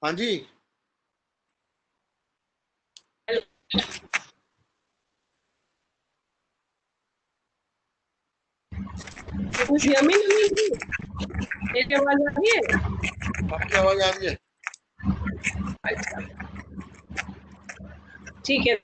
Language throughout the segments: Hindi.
हाँ जी। हेलो। कुछ यमी नमी नहीं। मेरी आवाज आ रही है? आपकी आवाज आ रही है। अच्छा, ठीक है।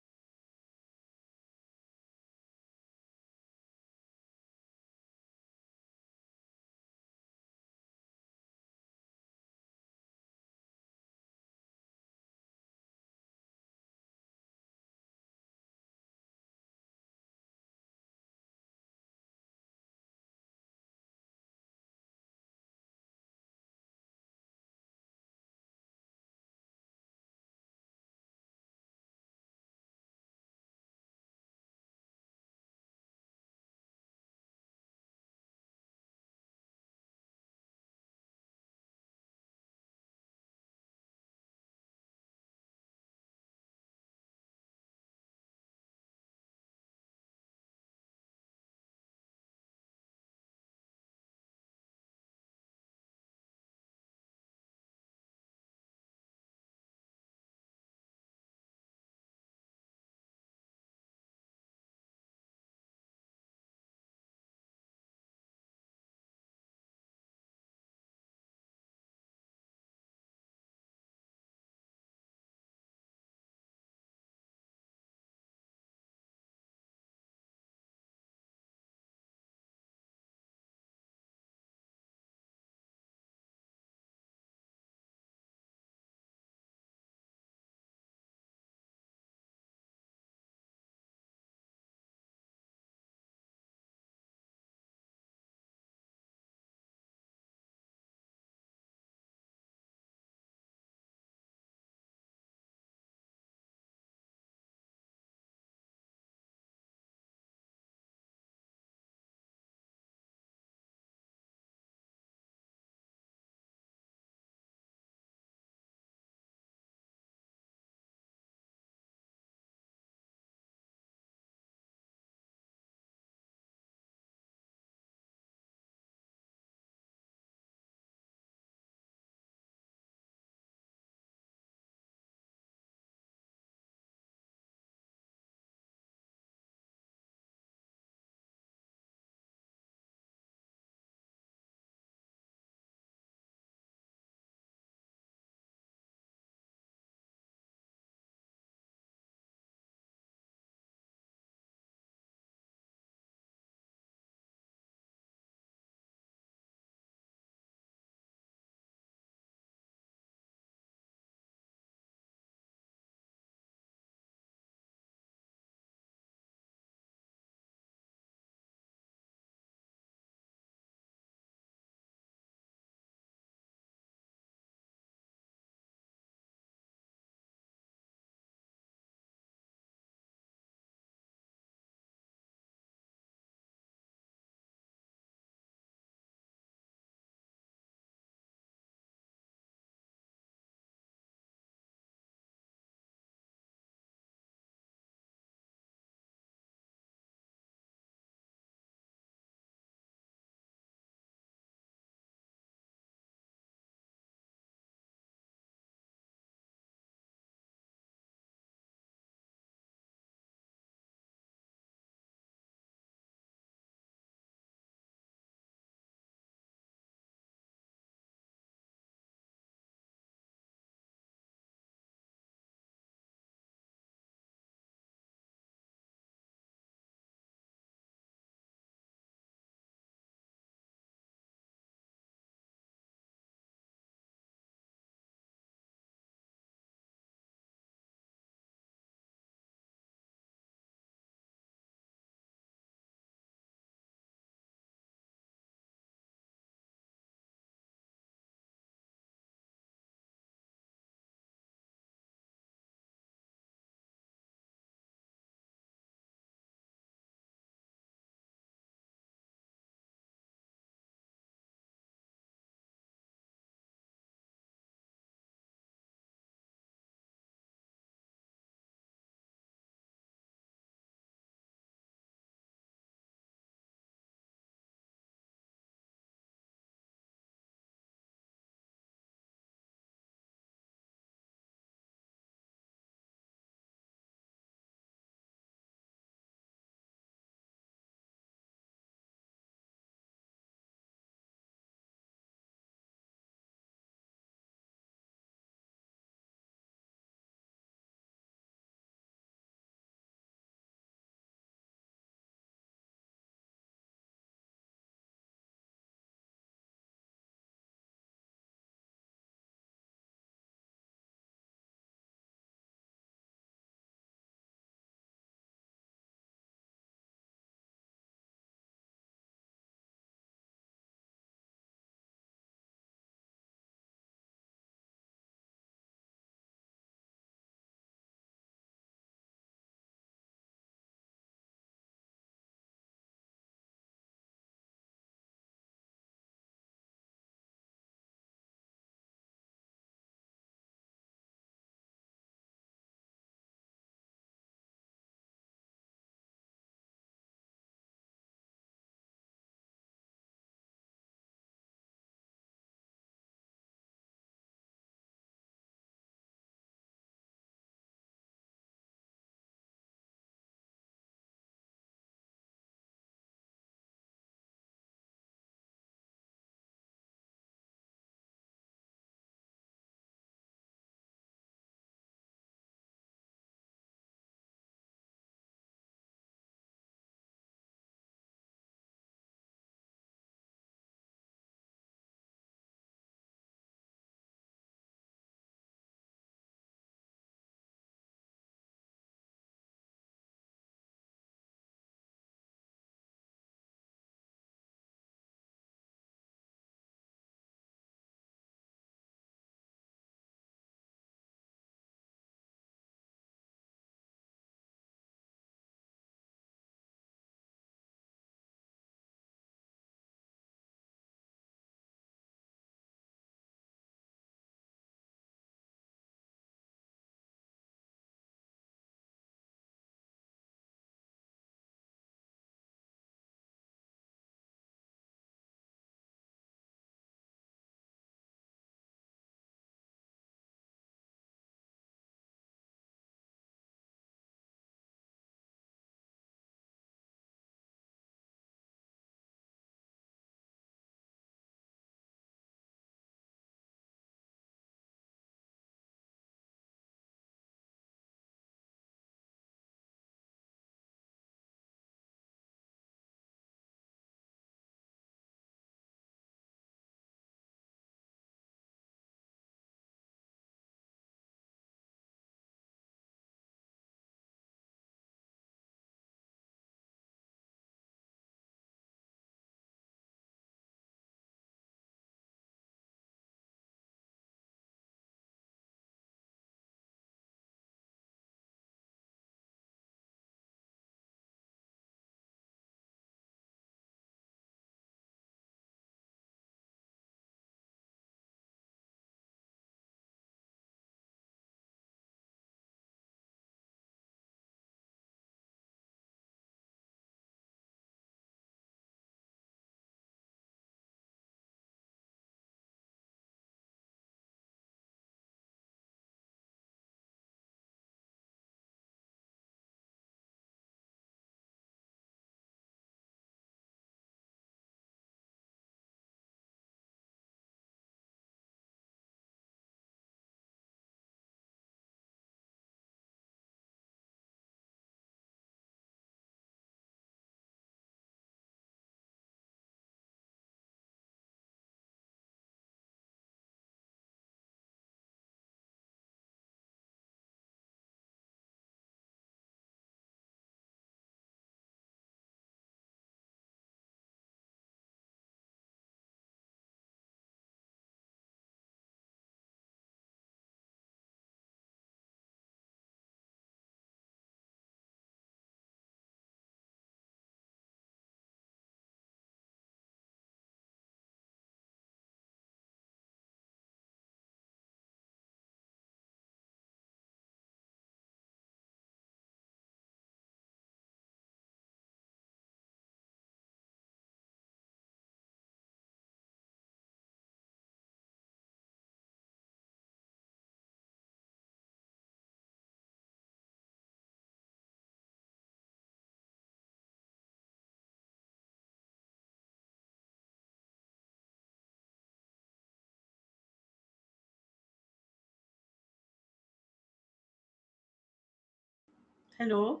Hello.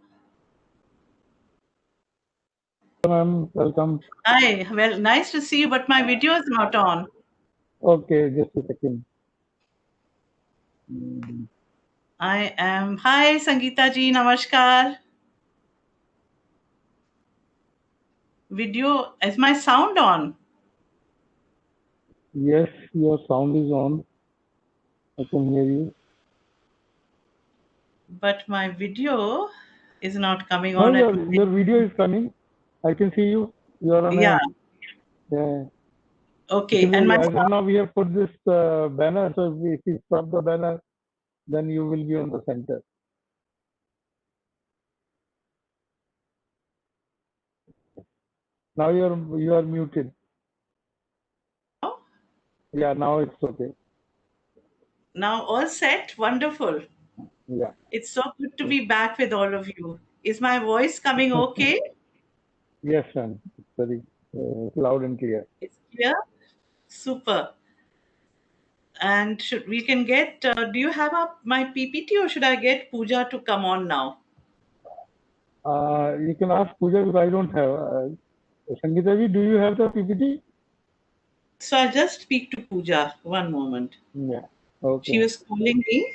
Ma'am, welcome. Hi. Well, nice to see you, but my video is not on. Okay, just a second. I am. Hi, Sangeeta ji. Namaskar. Video. Is my sound on? Yes, your sound is on. I can hear you. But my video is not coming No, on at your video is coming. I can see you. You are on yeah. a. Yeah. Okay. And Actually, my as of now, we have put this banner. So if you stop the banner, then you will be on the center. Now you are muted. sound Yeah, now it's okay. now all set. Wonderful. Yeah. It's so good to be back with all of you. Is my voice coming okay? Yes, ma'am. It's very loud and clear. It's clear. Super. And should we can get? Do you have my PPT or should I get Pooja to come on now? You can ask Pooja because I don't have. Sangeeta ji, do you have the PPT? So I'll just speak to Pooja. One moment. Yeah. She Okay. was calling me.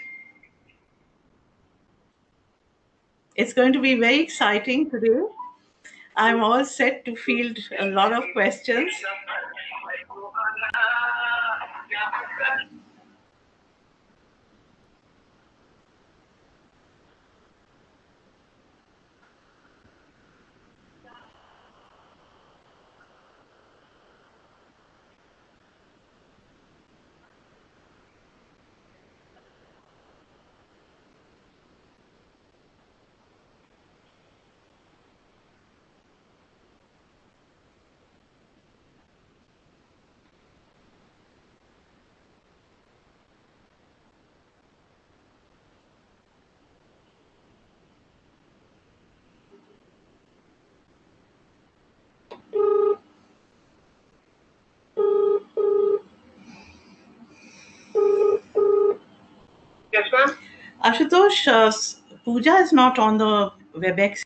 It's going to be very exciting today. I'm all set to field a lot of questions. Yes, ma'am. Ashutosh, Pooja is not on the WebEx.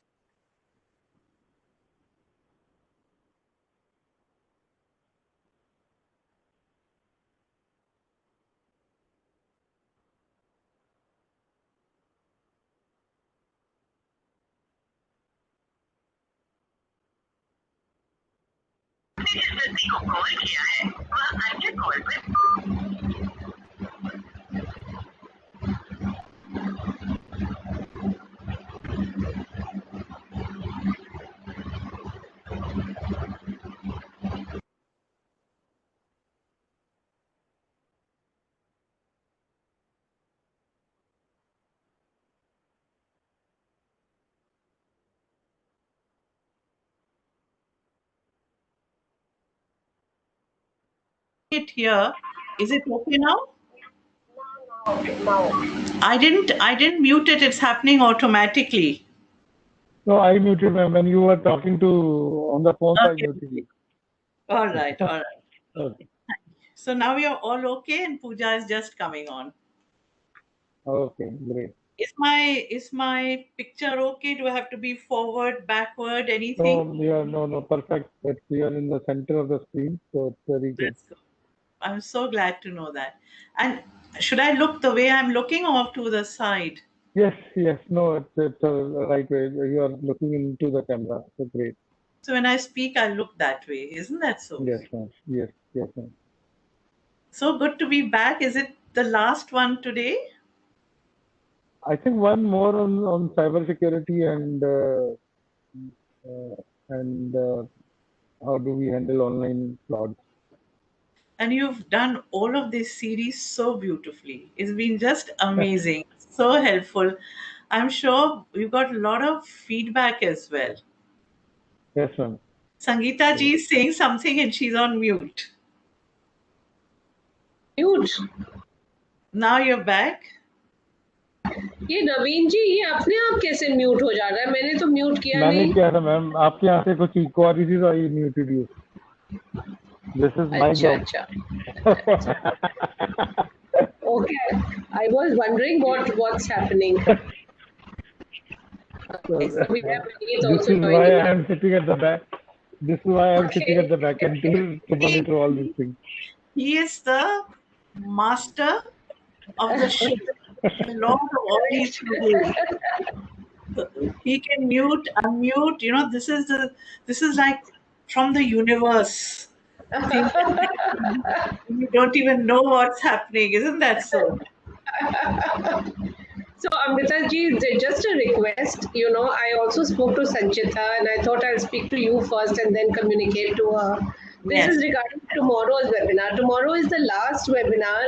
It here. Is it okay now? Now. I didn't mute it. It's happening automatically. No, I muted when you were talking to on the phone, so I Okay. muted you. All right. All right. Okay. So now you're all okay, and Pooja is just coming on. Okay, great. Is my picture okay? Do I have to be forward, backward, anything? No, perfect. We are in the center of the screen, so it's very good. That's good. I'm so glad to know that. And should I look the way I'm looking or to the side? Yes. No, it's the right way. You are looking into the camera. So great. So when I speak, I look that way. Isn't that so? Yes, ma'am. Yes, ma'am. So good to be back. Is it the last one today? I think one more on cybersecurity and how do we handle online fraud. And you've done all of this series so beautifully. It's been just amazing, so helpful. I'm sure you got a lot of feedback as well. Yes, ma'am. Sangeeta ji is saying something and she's on mute. Mute Now you're back. ये नवीन जी ये अपने आप कैसे म्यूट हो जा रहा है? मैंने तो म्यूट किया मैंने नहीं। किया था मैम, आपके यहाँ से कुछ इको आ रही थी तो I muted you. This is my अच्छा जॉब। अच्छा okay I was wondering what's happening. Okay, so we have Vineet This also is why joining. I am sitting at the back. This is why I am sitting Okay. at the back and to monitor all these things. He is the master of the show, the lord of all these rules. He can mute, unmute. This is like from the universe. You don't even know what's happening, isn't that so? So Amrita ji, just a request. I also spoke to Sanchita, and I thought I'll speak to you first and then communicate to her. This Yes. is regarding tomorrow's webinar. Tomorrow is the last webinar,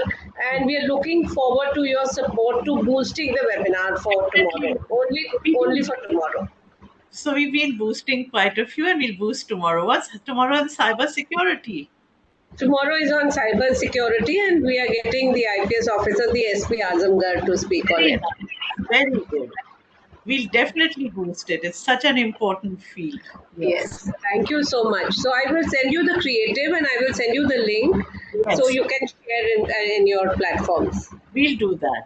and we are looking forward to your support to boosting the webinar for tomorrow. Only for tomorrow. So we've been boosting quite a few, and we'll boost tomorrow. What's tomorrow in cyber security? Tomorrow is on cyber security, and we are getting the IPS officer, the SP Azamgarh, to speak on Very it. nice. Very good. We'll definitely boost it. It's such an important field. Yes, thank you so much. So I will send you the creative, and I will send you the link Yes. so you can share in your platforms. We'll do that.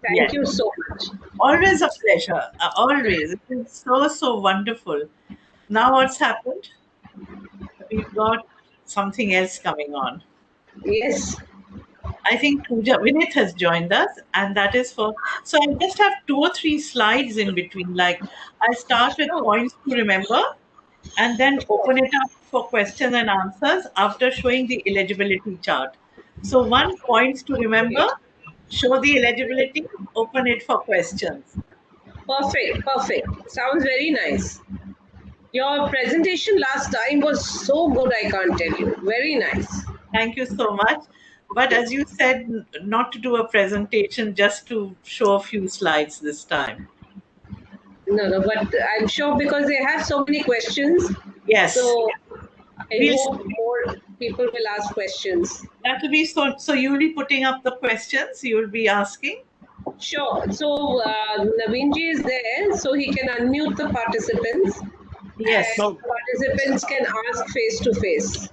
Thank Yes. you so much. Always a pleasure. Always. It is so wonderful. Now what's happened? We've got something else coming on. Yes. I think Vinith has joined us, and that is for. So I just have 2 or 3 slides in between. Like I start with points to remember, and then open it up for questions and answers after showing the eligibility chart. So one points to remember, show the eligibility, open it for questions. Perfect. Sounds very nice. Your presentation last time was so good, I can't tell you. Very nice. Thank you so much. But as you said, not to do a presentation, just to show a few slides this time. No, but I'm sure because they have so many questions. Yes. So I We'll hope more people will ask questions. That will be so. So you'll be putting up the questions. You'll be asking. Sure. So Naveenji is there, so he can unmute the participants. Yes. And participants can ask face to face.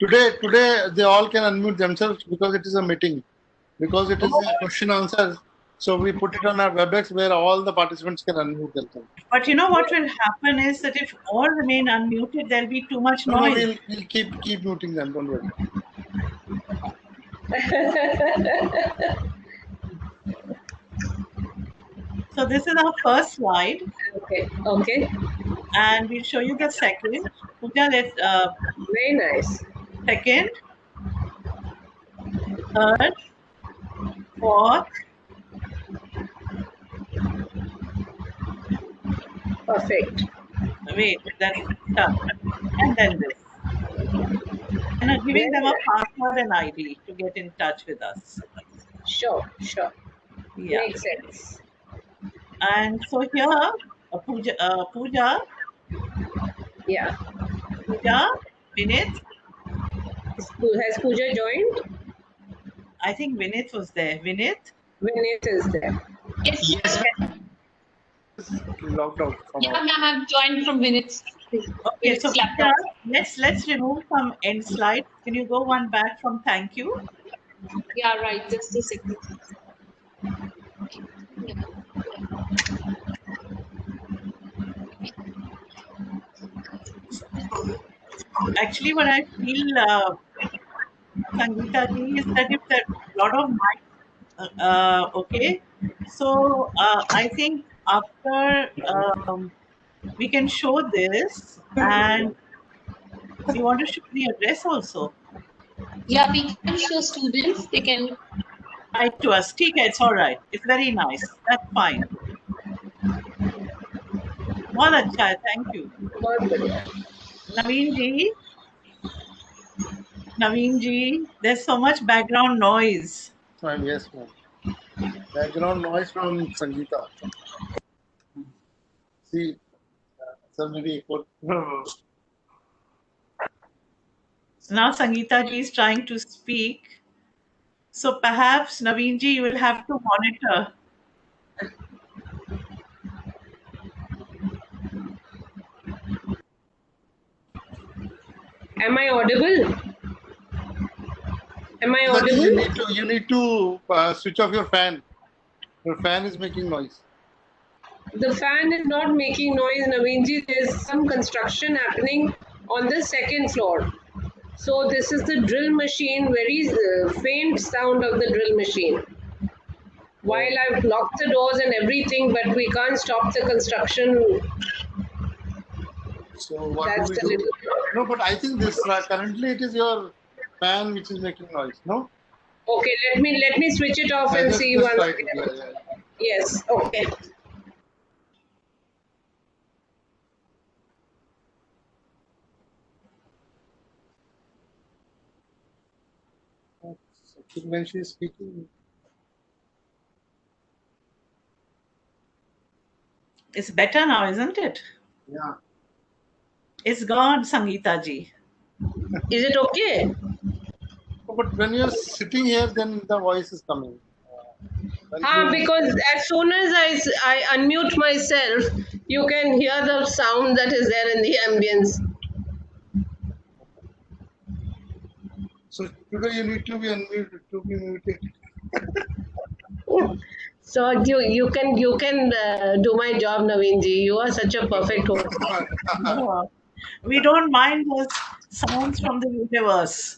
Today they all can unmute themselves because it is a meeting. Because it is a question answer. So we put it on our WebEx where all the participants can unmute themselves. But you know what will happen is that if all remain unmuted, there'll be too much noise. No, we'll keep muting them. Don't worry. So this is our first slide, Okay. and we'll show you the second. Pooja, let's Very nice. second, third, fourth. Perfect. Wait, that's tough. And then this. And giving them a password and ID to get in touch with us. Sure. Yeah. Makes sense. And so here, Pooja, Yeah. Vinith. Has Pooja joined? I think Vinith was there. Vinith? Vinith is there. Yes. Logged out. Yeah, I have joined from minutes. Okay, so Pooja, let's remove some end slides. Can you go one back from thank you? Yeah, right. Just a second. Yeah. Actually, what I feel, Sangeeta ji, is that if there's a lot of mics, okay, so I think after we can show this, and you want to show the address also. Yeah, we can show students. They can. Write to us. ठीक है, it's all right. It's very nice. That's fine. बहुत अच्छा है. Thank you. बहुत बढ़िया. Naveen ji, there's so much background noise. Yes, ma'am. Background noise from Sangeeta. See, somebody put. Now Sangeeta ji is trying to speak. So perhaps, Naveen ji, you will have to monitor. Am I audible? Am I audible? You need to switch off your fan. Your fan is making noise. The fan is not making noise, Naveenji. There's some construction happening on the second floor. So this is the drill machine, very faint sound of the drill machine. While I've locked the doors and everything, but we can't stop the construction. So what That's do we the do? little. No, but I think this currently it is your fan which is making noise. No, Okay, let me switch it off and see just once try it. again. Yeah. Yes, okay. I think when she is speaking, It's better now, isn't it? yeah. It's gone, Sangeeta ji. Is it okay? But when you're sitting here, then the voice is coming. When you- Because as soon as I unmute myself, you can hear the sound that is there in the ambience. so today you need to be unmuted, to be muted. So you can do my job, Naveenji. You are such a perfect host. No. We don't mind those sounds from the universe.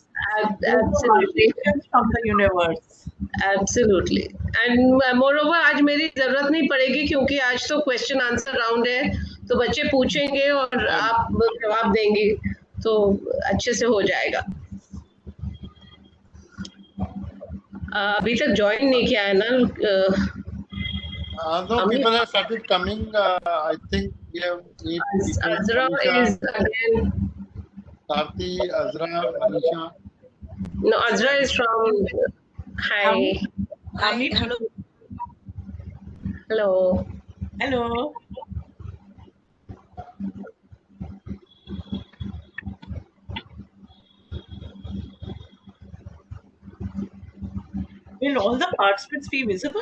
Those are Absolutely, vibrations from the universe. absolutely. And moreover, आज मेरी जरूरत नहीं पड़ेगी क्योंकि आज तो क्वेश्चन आंसर राउंड है, तो बच्चे पूछेंगे और आप जवाब देंगे, तो अच्छे से हो जाएगा. अभी तक ज्वाइन नहीं किया है ना. No, people have started coming. I think we have 8 people. Azra Manisha, is again. Karthi, Azra, Manisha. No, Azra is from. Hi. How many? Hello. Hello. Will all the participants be visible?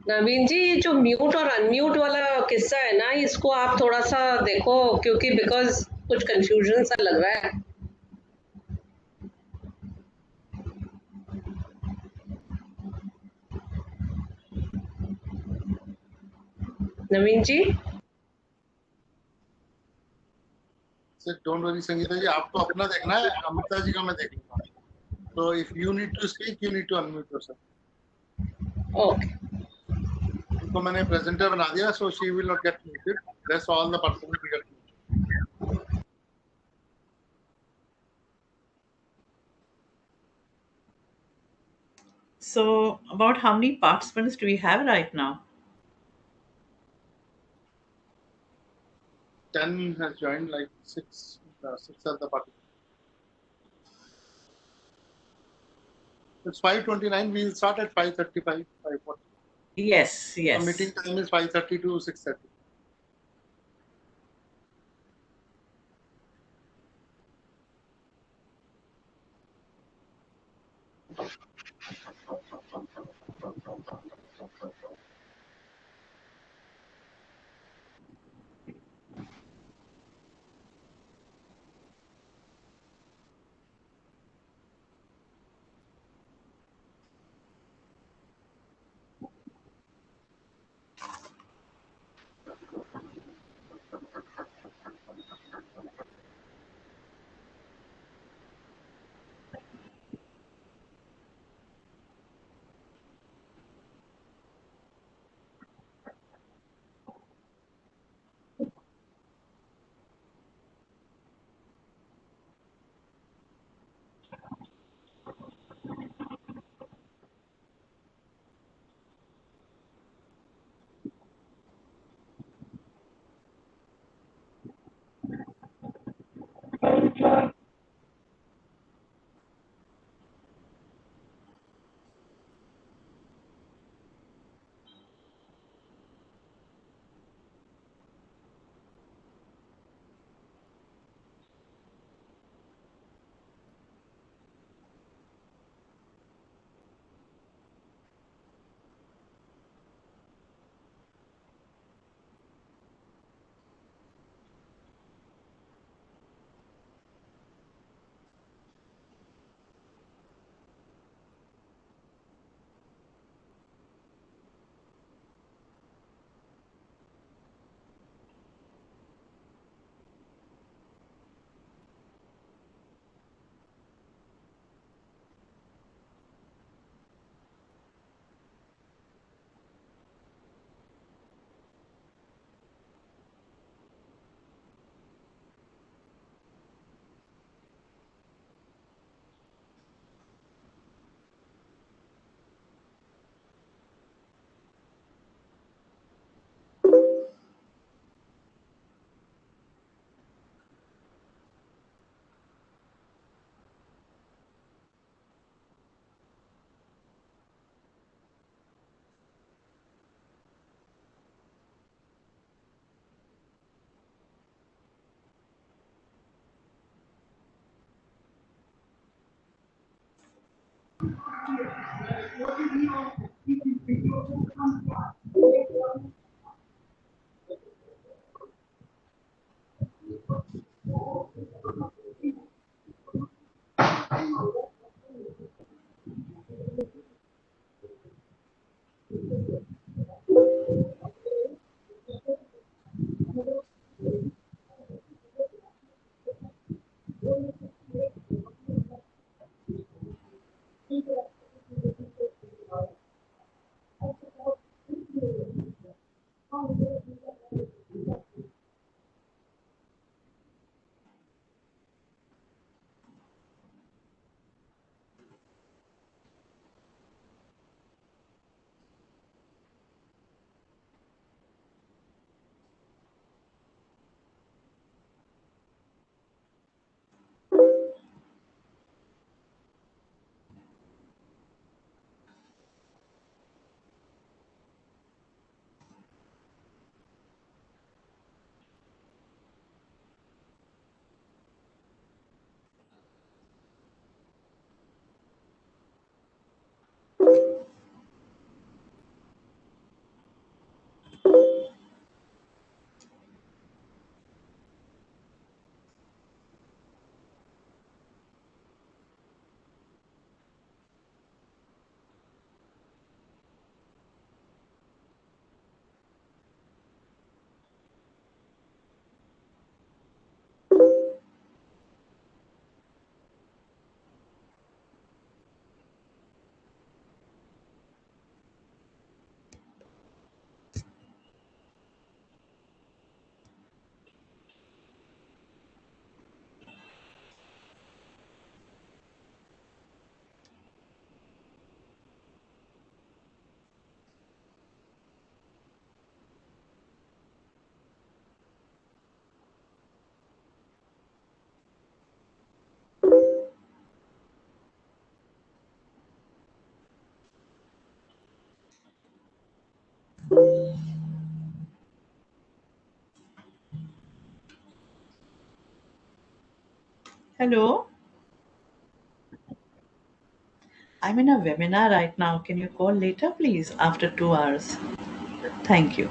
नवीन जी, ये जो म्यूट और अनम्यूट वाला किस्सा है ना, इसको आप थोड़ा सा देखो क्योंकि बिकॉज कुछ कंफ्यूजन सा लग रहा है. नवीन जी, Said, don't worry, Sangeeta ji. आपको अपना देखना है. अमृता जी का मैं देख लूंगा. So if you need to speak, you need to unmute yourself. Okay. तो मैंने presenter बना दिया, so she will not get muted. That's all the participants will get muted. So, about how many participants do we have right now? 10 has joined, like 6 are the participants. It's 5:29. We'll start at 5:35, 5:40. Yes, The yes. meeting time is 5:30 to 6:30. Hello, I'm in a webinar right now. Can you call later, please, after 2 hours? Thank you.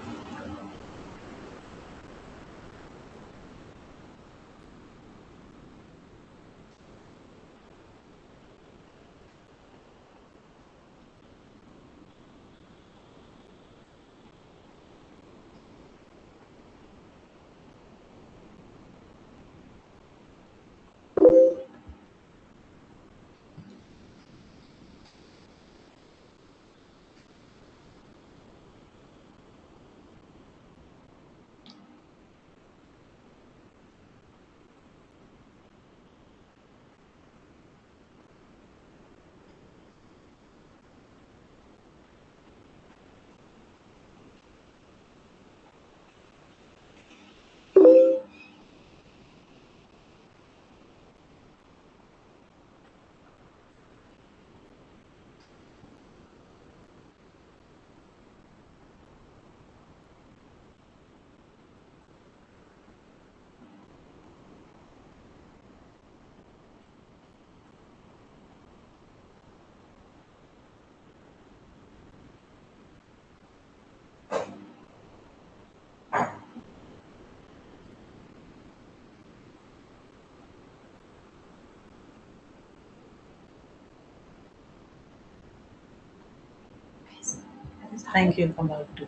Thank you. I'm about to.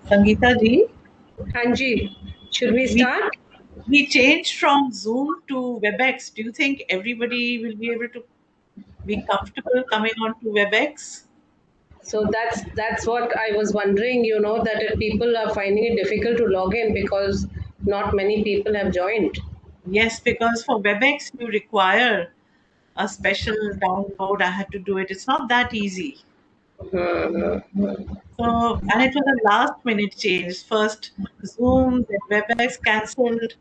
Sangeeta ji, Hanji, should we start? we changed from Zoom to WebEx. Do you think everybody will be able to be comfortable coming on to WebEx? So that's what I was wondering, that if people are finding it difficult to log in because not many people have joined. Yes, because for WebEx you require a special download. I had to do it. It's not that easy. So, and it was a last minute change. First Zoom, then WebEx cancelled,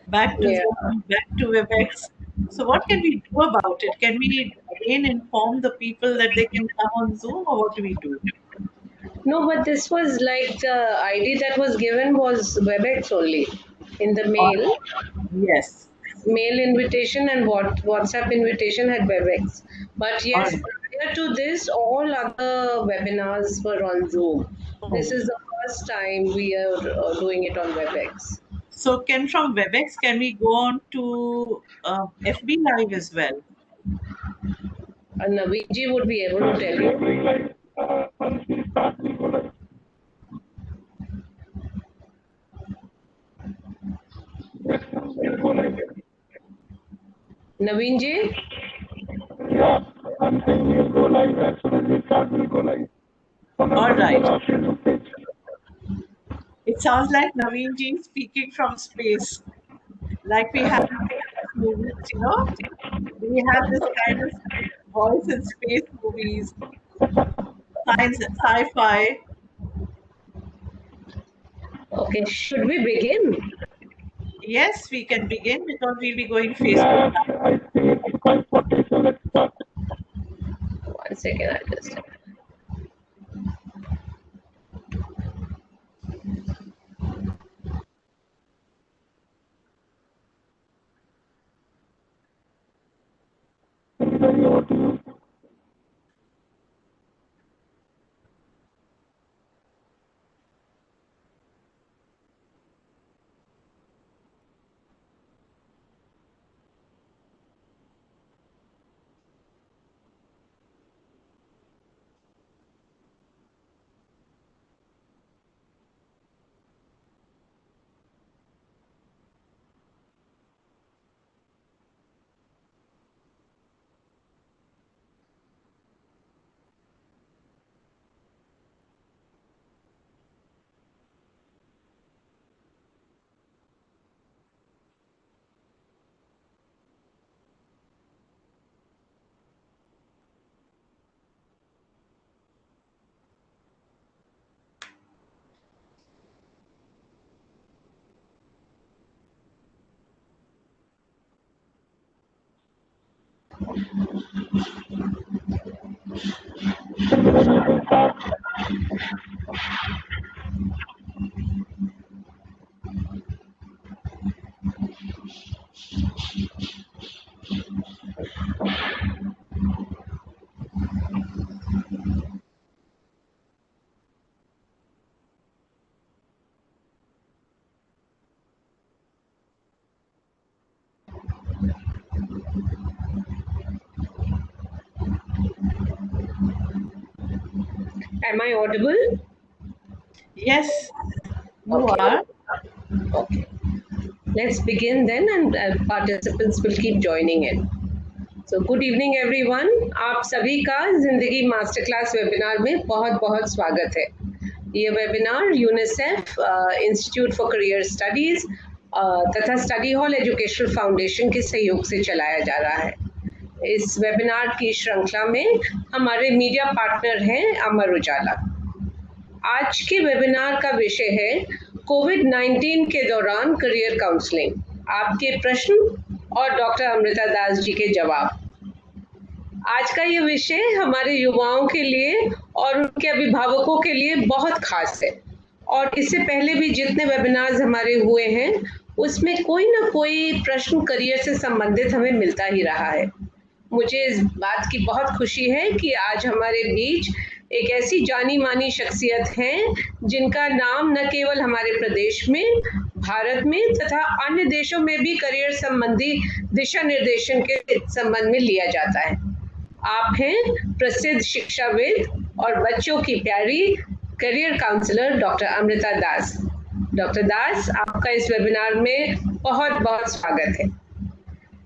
back to Yeah. Zoom, back to WebEx. So, what can we do about it? Can we again inform the people that they can come on Zoom, or what do we do? No, but this was like the ID that was given was WebEx only in the mail. Yes. Mail invitation and WhatsApp invitation had WebEx. But yes, Alright. prior to this, all other webinars were on Zoom. This is the first time we are doing it on WebEx. So, from WebEx, can we go on to FB Live as well? And Naviji would be able to tell you. Once we start, we go live. Yes, we'll go live. Naveen ji? Yeah, I'm saying we'll go live. As soon as we start, we'll go live. All right. Facebook page. It sounds like Naveen ji speaking from space, like we have movies, we have this kind of voice in space movies, science, sci-fi. Okay, should we begin? Yes, we can begin because we'll be going Facebook. Yes, I think it's 5:40, so let's start. 1 second, I'll just. Over to you. Am I audible? Yes, you Okay. are. Okay. Let's begin then, and participants will keep joining in. So good evening everyone, आप सभी का जिंदगी मास्टर क्लास वेबिनार में बहुत बहुत स्वागत है। ये webinar UNICEF institute for career studies तथा स्टडी हॉल एजुकेशनल फाउंडेशन के सहयोग से चलाया जा रहा है। इस वेबिनार की श्रृंखला में हमारे मीडिया पार्टनर हैं अमर उजाला। आज के वेबिनार का विषय है कोविड-19 के दौरान करियर काउंसलिंग, आपके प्रश्न और डॉक्टर अमृता दास जी के जवाब। आज का ये विषय हमारे युवाओं के लिए और उनके अभिभावकों के लिए बहुत खास है, और इससे पहले भी जितने वेबिनार्स हमारे हुए हैं उसमें कोई ना कोई प्रश्न करियर से संबंधित हमें मिलता ही रहा है। मुझे इस बात की बहुत खुशी है कि आज हमारे बीच एक ऐसी जानी मानी शख्सियत हैं जिनका नाम न केवल हमारे प्रदेश में, भारत में तथा अन्य देशों में भी करियर संबंधी दिशा निर्देशन के संबंध में लिया जाता है। आप हैं प्रसिद्ध शिक्षाविद और बच्चों की प्यारी करियर काउंसलर डॉक्टर अमृता दास। डॉक्टर दास, आपका इस वेबिनार में बहुत बहुत स्वागत है।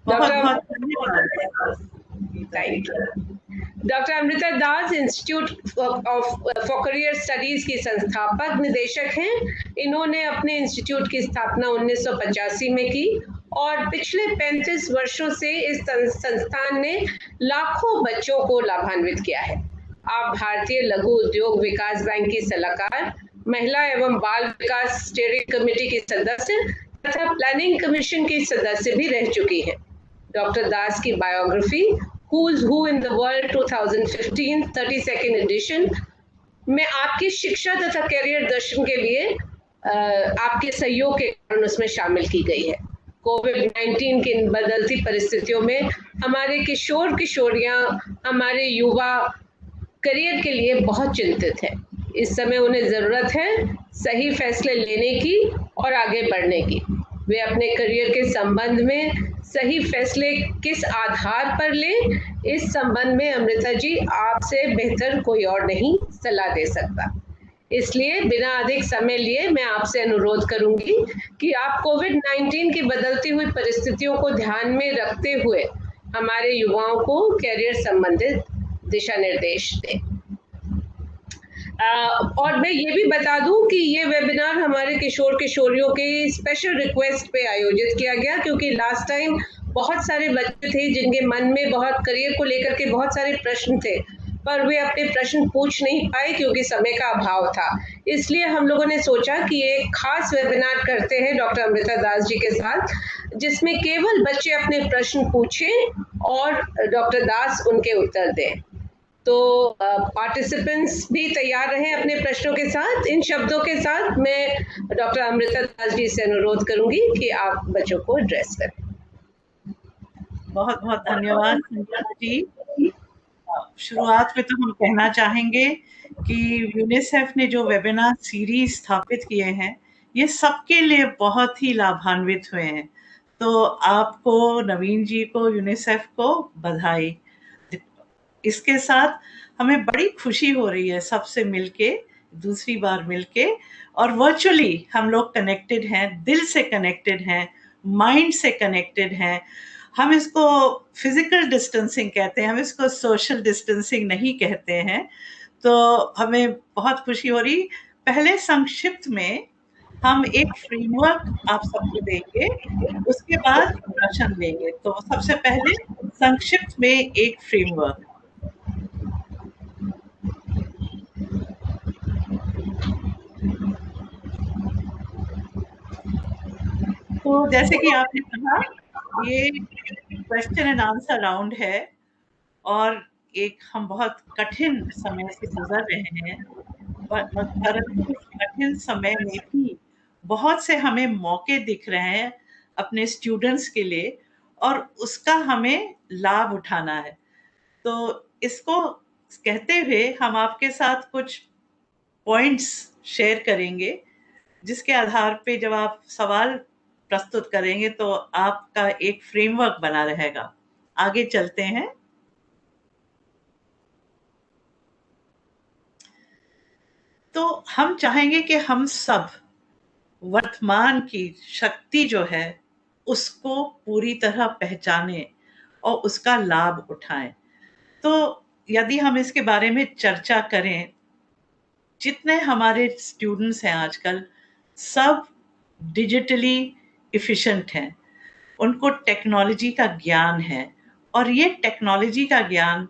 बहुत बहुत धन्यवाद। Thank you. Doctor Amrita Das institute for career studies की संस्थापक निदेशक हैं। इन्होंने अपने इंस्टीट्यूट की स्थापना 1985 में की और पिछले 35 वर्षों से इस संस्थान ने लाखों बच्चों को लाभान्वित किया है। आप भारतीय लघु उद्योग विकास बैंक की सलाहकार, महिला एवं बाल विकास स्टीयरिंग कमेटी की सदस्य तथा प्लानिंग कमीशन की सदस्य भी रह चुकी हैं। डॉक्टर दास की biography Who's Who in the World 2015 32nd edition में आपकी शिक्षा तथा करियर दर्शन के लिए आपके सहयोग के कारण उसमें शामिल की गई है। कोविड-19 की बदलती परिस्थितियों में हमारे किशोर किशोरियां, हमारे युवा करियर के लिए बहुत चिंतित हैं। इस समय उन्हें ज़रूरत है सही फैसले लेने की और आगे बढ़ने की। वे अपने करियर के संबंध में सही फैसले किस आधार पर लें, इस संबंध में अमृता जी आपसे बेहतर कोई और नहीं सलाह दे सकता। इसलिए बिना अधिक समय लिए मैं आपसे अनुरोध करूंगी कि आप कोविड-19 की बदलती हुई परिस्थितियों को ध्यान में रखते हुए हमारे युवाओं को करियर संबंधित दिशा निर्देश दें। और मैं ये भी बता दूं कि ये वेबिनार हमारे किशोर किशोरियों की स्पेशल रिक्वेस्ट पे आयोजित किया गया, क्योंकि लास्ट टाइम बहुत सारे बच्चे थे जिनके मन में बहुत करियर को लेकर के बहुत सारे प्रश्न थे, पर वे अपने प्रश्न पूछ नहीं पाए क्योंकि समय का अभाव था। इसलिए हम लोगों ने सोचा कि एक खास वेबिनार करते हैं डॉक्टर अमृता दास जी के साथ, जिसमें केवल बच्चे अपने प्रश्न पूछें और डॉक्टर दास उनके उत्तर दें। तो पार्टिसिपेंट्स भी तैयार रहें अपने प्रश्नों के साथ। इन शब्दों के साथ मैं डॉक्टर अमृता दास जी से अनुरोध करूंगी कि आप बच्चों को एड्रेस करें। बहुत बहुत धन्यवाद संजना जी। शुरुआत में तो हम कहना चाहेंगे कि यूनिसेफ ने जो वेबिनार सीरीज स्थापित किए हैं, ये सबके लिए बहुत ही लाभान्वित हुए हैं। तो आपको, नवीन जी को, यूनिसेफ को बधाई। इसके साथ हमें बड़ी खुशी हो रही है सबसे मिलके, दूसरी बार मिलके, और वर्चुअली हम लोग कनेक्टेड हैं, दिल से कनेक्टेड हैं, माइंड से कनेक्टेड हैं। हम इसको फिजिकल डिस्टेंसिंग कहते हैं, हम इसको सोशल डिस्टेंसिंग नहीं कहते हैं। तो हमें बहुत खुशी हो रही। पहले संक्षिप्त में हम एक फ्रेमवर्क आप सबको देंगे, उसके बाद प्रश्न लेंगे। तो सबसे पहले संक्षिप्त में एक फ्रेमवर्क। तो जैसे कि आपने कहा, ये क्वेश्चन एंड आंसर राउंड है और एक हम बहुत कठिन समय से गुजर रहे हैं, परंतु इस कठिन समय में भी बहुत से हमें मौके दिख रहे हैं अपने स्टूडेंट्स के लिए, और उसका हमें लाभ उठाना है। तो इसको कहते हुए हम आपके साथ कुछ पॉइंट्स शेयर करेंगे, जिसके आधार पे जब आप सवाल प्रस्तुत करेंगे तो आपका एक फ्रेमवर्क बना रहेगा। आगे चलते हैं। तो हम चाहेंगे कि हम सब वर्तमान की शक्ति जो है उसको पूरी तरह पहचानें और उसका लाभ उठाएं। तो यदि हम इसके बारे में चर्चा करें, जितने हमारे स्टूडेंट्स हैं आजकल, सब डिजिटली एफिशिएंट हैं, उनको टेक्नोलॉजी का ज्ञान है, और ये टेक्नोलॉजी का ज्ञान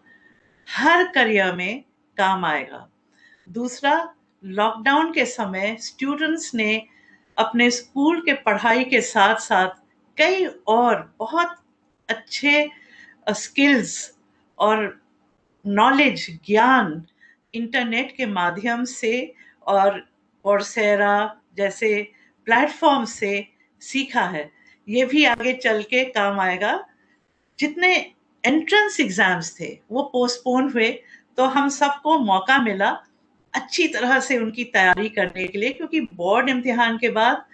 हर करियर में काम आएगा। दूसरा, लॉकडाउन के समय स्टूडेंट्स ने अपने स्कूल के पढ़ाई के साथ साथ कई और बहुत अच्छे स्किल्स और नॉलेज, ज्ञान इंटरनेट के माध्यम से और कोर्सेरा जैसे प्लेटफॉर्म से सीखा है। ये भी आगे चल के काम आएगा। जितने एंट्रेंस एग्जाम्स थे वो पोस्टपोन हुए, तो हम सबको मौका मिला अच्छी तरह से उनकी तैयारी करने के लिए, क्योंकि बोर्ड इम्तिहान के बाद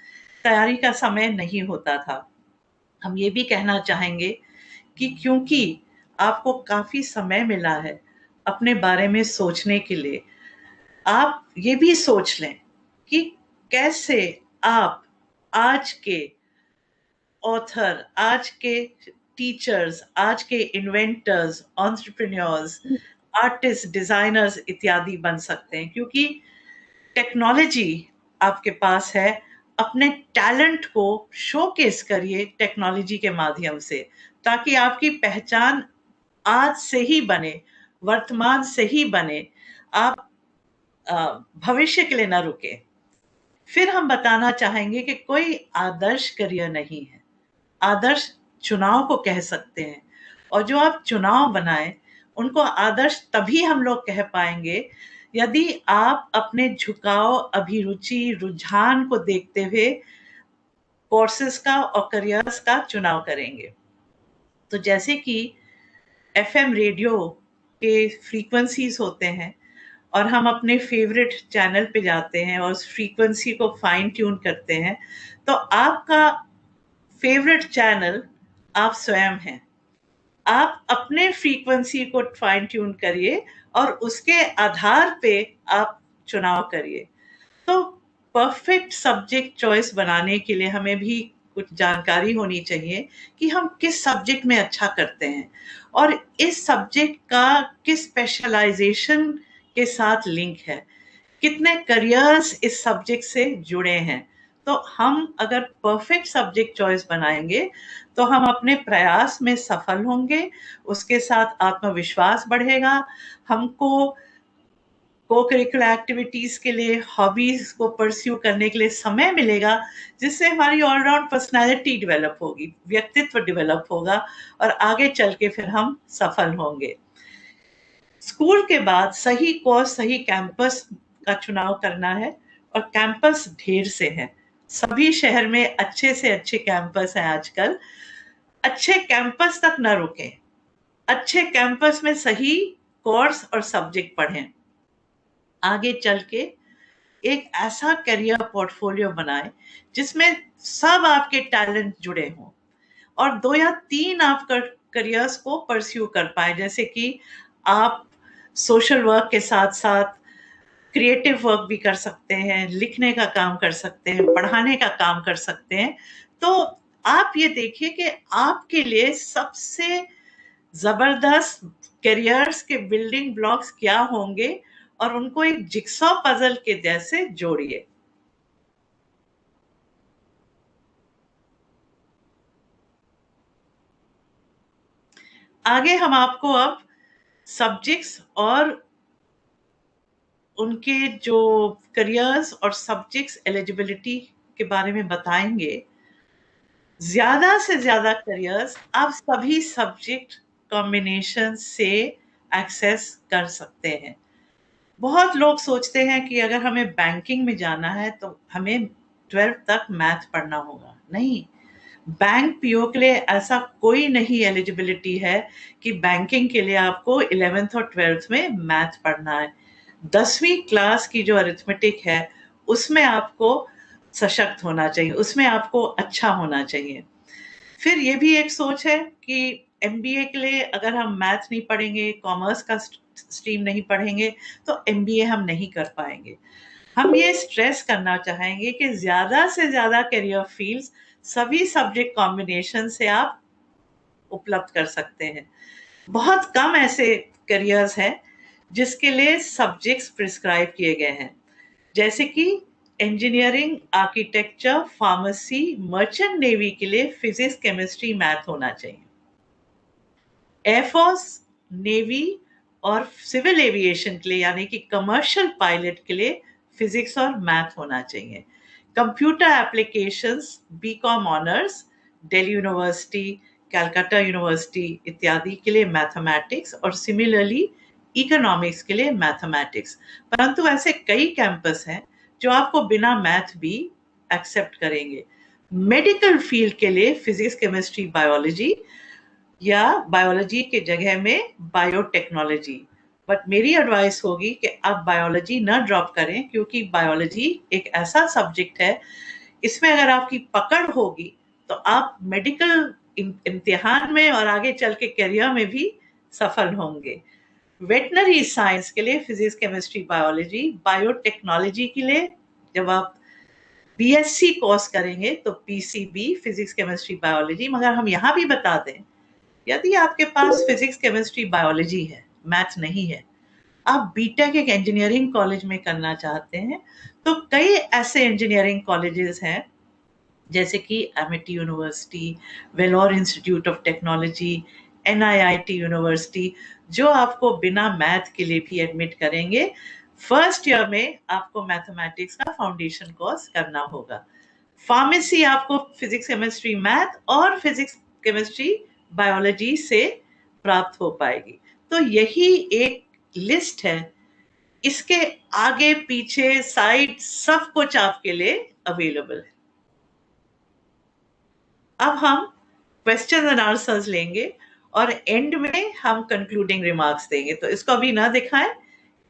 तैयारी का समय नहीं होता था। हम ये भी कहना चाहेंगे कि क्योंकि आपको काफ़ी समय मिला है अपने बारे में सोचने के लिए, आप ये भी सोच लें कि कैसे आप आज के ऑथर, आज के टीचर्स, आज के इन्वेंटर्स, एंटरप्रेन्योर्स, आर्टिस्ट, डिजाइनर्स इत्यादि बन सकते हैं, क्योंकि टेक्नोलॉजी आपके पास है। अपने टैलेंट को शोकेस करिए टेक्नोलॉजी के माध्यम से, ताकि आपकी पहचान आज से ही बने, वर्तमान से ही बने, आप भविष्य के लिए ना रुके। फिर हम बताना चाहेंगे कि कोई आदर्श करियर नहीं है, आदर्श चुनाव को कह सकते हैं, और जो आप चुनाव बनाएं उनको आदर्श तभी हम लोग कह पाएंगे यदि आप अपने झुकाव, अभिरुचि, रुझान को देखते हुए कोर्सेज का और करियर्स का चुनाव करेंगे। तो जैसे कि एफएम रेडियो के फ्रीक्वेंसीज होते हैं, और हम अपने फेवरेट चैनल पे जाते हैं और उस फ्रीक्वेंसी को फाइन ट्यून करते हैं, तो आपका फेवरेट चैनल आप स्वयं हैं। आप अपने फ्रीक्वेंसी को फाइन ट्यून करिए और उसके आधार पे आप चुनाव करिए। तो परफेक्ट सब्जेक्ट चॉइस बनाने के लिए हमें भी कुछ जानकारी होनी चाहिए कि हम किस सब्जेक्ट में अच्छा करते हैं और इस सब्जेक्ट का किस स्पेशलाइजेशन के साथ लिंक है, कितने करियर्स इस सब्जेक्ट से जुड़े हैं। तो हम अगर परफेक्ट सब्जेक्ट चॉइस बनाएंगे तो हम अपने प्रयास में सफल होंगे, उसके साथ आत्मविश्वास बढ़ेगा, हमको को करिकुलर एक्टिविटीज के लिए, हॉबीज को परस्यू करने के लिए समय मिलेगा, जिससे हमारी ऑलराउंड पर्सनालिटी डेवलप होगी, व्यक्तित्व डेवलप होगा और आगे चल के फिर हम सफल होंगे। स्कूल के बाद सही कोर्स, सही कैंपस का चुनाव करना है, और कैंपस ढेर से हैं, सभी शहर में अच्छे से अच्छे कैंपस हैं आजकल। अच्छे कैंपस तक न रुकें, अच्छे कैंपस में सही कोर्स और सब्जेक्ट पढ़ें, आगे चल के एक ऐसा करियर पोर्टफोलियो बनाएं जिसमें सब आपके टैलेंट जुड़े हों, और 2 या 3 आप करियर्स को परस्यू कर पाए। जैसे कि आप सोशल वर्क के साथ साथ क्रिएटिव वर्क भी कर सकते हैं, लिखने का काम कर सकते हैं, पढ़ाने का काम कर सकते हैं। तो आप ये देखिए कि आपके लिए सबसे जबरदस्त करियर्स के बिल्डिंग ब्लॉक्स क्या होंगे, और उनको एक जिक्सॉ पजल के जैसे जोड़िए। आगे हम आपको अब सब्जेक्ट्स और उनके जो करियर्स और सब्जेक्ट्स एलिजिबिलिटी के बारे में बताएंगे। ज्यादा से ज्यादा करियर्स आप सभी सब्जेक्ट कॉम्बिनेशन से एक्सेस कर सकते हैं। बहुत लोग सोचते हैं कि अगर हमें बैंकिंग में जाना है तो हमें 12th तक मैथ पढ़ना होगा। नहीं, बैंक पीओ के लिए ऐसा कोई नहीं एलिजिबिलिटी है कि बैंकिंग के लिए आपको 11th और 12th में मैथ पढ़ना है। 10वीं क्लास की जो अरिथमेटिक है उसमें आपको सशक्त होना चाहिए, उसमें आपको अच्छा होना चाहिए। फिर ये भी एक सोच है कि एमबीए के लिए अगर हम मैथ नहीं पढ़ेंगे, कॉमर्स का स्ट्रीम नहीं पढ़ेंगे, तो एमबीए हम नहीं कर पाएंगे। हम ये स्ट्रेस करना चाहेंगे कि ज्यादा से ज्यादा करियर फील्ड्स सभी सब्जेक्ट कॉम्बिनेशन से आप उपलब्ध कर सकते हैं। बहुत कम ऐसे करियर्स हैं जिसके लिए सब्जेक्ट्स प्रिस्क्राइब किए गए हैं, जैसे कि engineering, architecture, pharmacy, merchant navy के लिए फिजिक्स, केमिस्ट्री, मैथ होना चाहिए। एयरफोर्स, नेवी और सिविल एविएशन के लिए यानी कि कमर्शियल पायलट के लिए फिजिक्स और मैथ होना चाहिए। Computer applications, BCom honours, Delhi university, Calcutta university इत्यादि के लिए मैथमेटिक्स, और सिमिलरली इकोनॉमिक्स के लिए मैथमेटिक्स। परंतु ऐसे कई कैंपस हैं जो आपको बिना मैथ भी एक्सेप्ट करेंगे। मेडिकल फील्ड के लिए फिजिक्स, केमिस्ट्री, बायोलॉजी, या बायोलॉजी के जगह में बायोटेक्नोलॉजी। बट मेरी एडवाइस होगी कि आप बायोलॉजी ना ड्रॉप करें, क्योंकि बायोलॉजी एक ऐसा सब्जेक्ट है, इसमें अगर आपकी पकड़ होगी तो आप मेडिकल इम्तिहान में और आगे चल के करियर में भी सफल होंगे। वेटनरी साइंस के लिए फिजिक्स केमिस्ट्री बायोलॉजी, बायोटेक्नोलॉजी के लिए जब आप बीएससी कोर्स करेंगे तो पीसीबी फिजिक्स केमिस्ट्री बायोलॉजी। मगर हम यहाँ भी बता दें, यदि आपके पास फिजिक्स केमिस्ट्री बायोलॉजी है, मैथ नहीं है, आप बीटेक एक इंजीनियरिंग कॉलेज में करना चाहते हैं, तो कई ऐसे इंजीनियरिंग कॉलेजेस हैं जैसे कि Amity university, Vellore institute of technology, NIIT university, जो आपको बिना मैथ के लिए भी एडमिट करेंगे। फर्स्ट ईयर में आपको मैथमेटिक्स का फाउंडेशन कोर्स करना होगा। फार्मेसी आपको फिजिक्स केमिस्ट्री मैथ और फिजिक्स केमिस्ट्री बायोलॉजी से प्राप्त हो पाएगी। तो यही एक लिस्ट है, इसके आगे पीछे साइड सब कुछ आपके लिए अवेलेबल है। अब हम क्वेश्चन एंड आंसर्स लेंगे और एंड में हम कंक्लूडिंग रिमार्क्स देंगे। तो इसको अभी ना दिखाएं,